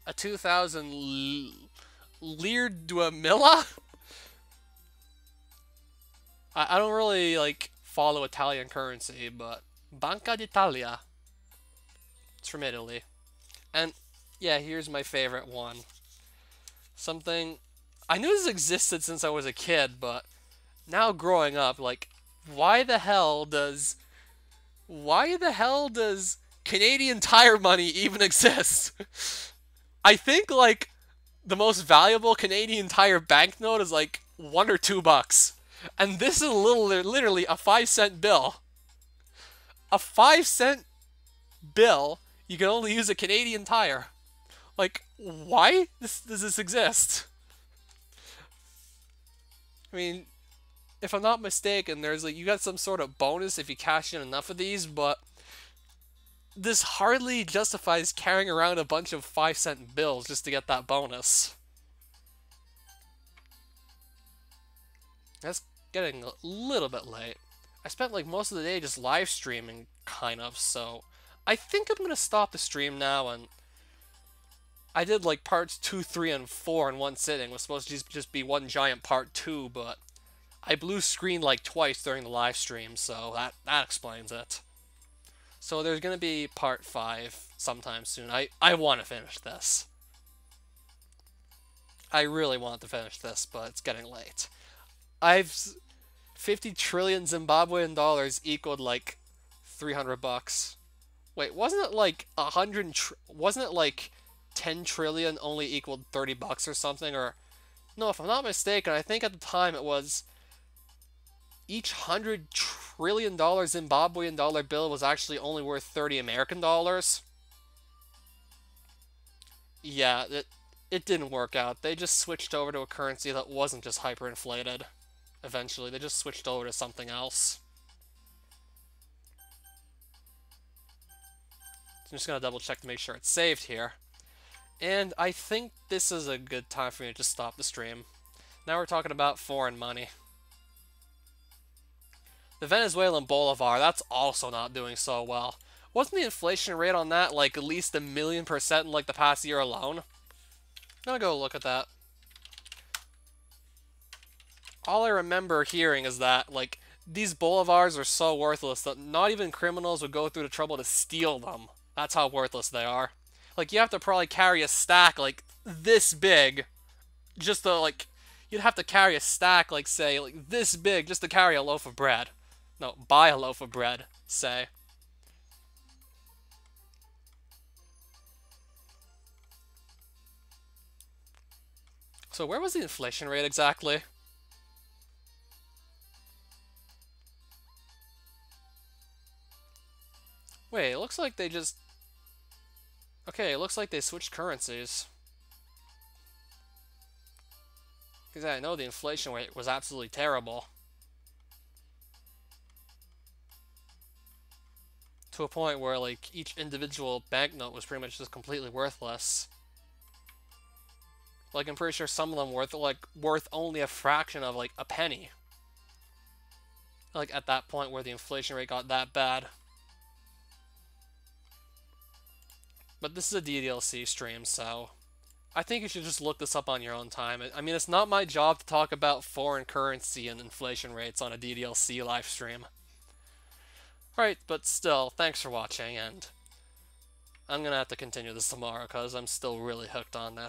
[SPEAKER 1] A 2,000 Lire Duemila? I don't really, like, follow Italian currency, but Banca d'Italia. It's from Italy. And, yeah, here's my favorite one. Something... I knew this existed since I was a kid, but now growing up, like, why the hell does Canadian Tire money even exist? I think, like, the most valuable Canadian Tire banknote is, like, $1 or $2. And this is literally a 5-cent bill. A 5-cent bill, you can only use a Canadian Tire. Like, why does this exist? I mean, if I'm not mistaken, there's, like, you got some sort of bonus if you cash in enough of these, but this hardly justifies carrying around a bunch of 5-cent bills just to get that bonus. That's getting a little bit late. I spent, like, most of the day just live streaming, kind of, so I think I'm gonna stop the stream now. And I did, like, parts 2, 3, and 4 in one sitting. It was supposed to just be one giant part 2, but I blue screened, like, twice during the live stream, so that explains it. So there's gonna be part 5 sometime soon. I want to finish this. I really want to finish this, but it's getting late. 50 trillion Zimbabwean dollars equaled, like, $300. Wait, wasn't it like wasn't it like 10 trillion only equaled $30 or something? Or no, if I'm not mistaken, I think at the time it was each $100 trillion Zimbabwean dollar bill was actually only worth 30 American dollars. Yeah, it didn't work out. They just switched over to a currency that wasn't just hyperinflated. Eventually, they just switched over to something else. I'm just gonna double check to make sure it's saved here. And I think this is a good time for me to just stop the stream. Now we're talking about foreign money. The Venezuelan Bolivar, that's also not doing so well. Wasn't the inflation rate on that like at least 1,000,000% in like the past year alone? I'm gonna go look at that. all I remember hearing is that, like, these bolivars are so worthless that not even criminals would go through the trouble to steal them. That's how worthless they are. Like, you have to probably carry a stack, like, this big, just to, like, you'd have to carry a stack, like, say, like, this big, just to carry a loaf of bread. No, buy a loaf of bread, say. So where was the inflation rate exactly? Wait, it looks like they just... Okay, it looks like they switched currencies. Because I know the inflation rate was absolutely terrible. To a point where, like, each individual banknote was pretty much just completely worthless. Like, I'm pretty sure some of them worth only a fraction of, like, a penny. Like, at that point where the inflation rate got that bad. But this is a DDLC stream, so I think you should just look this up on your own time. I mean, it's not my job to talk about foreign currency and inflation rates on a DDLC live stream. Alright, but still, thanks for watching, and I'm gonna have to continue this tomorrow because I'm still really hooked on this.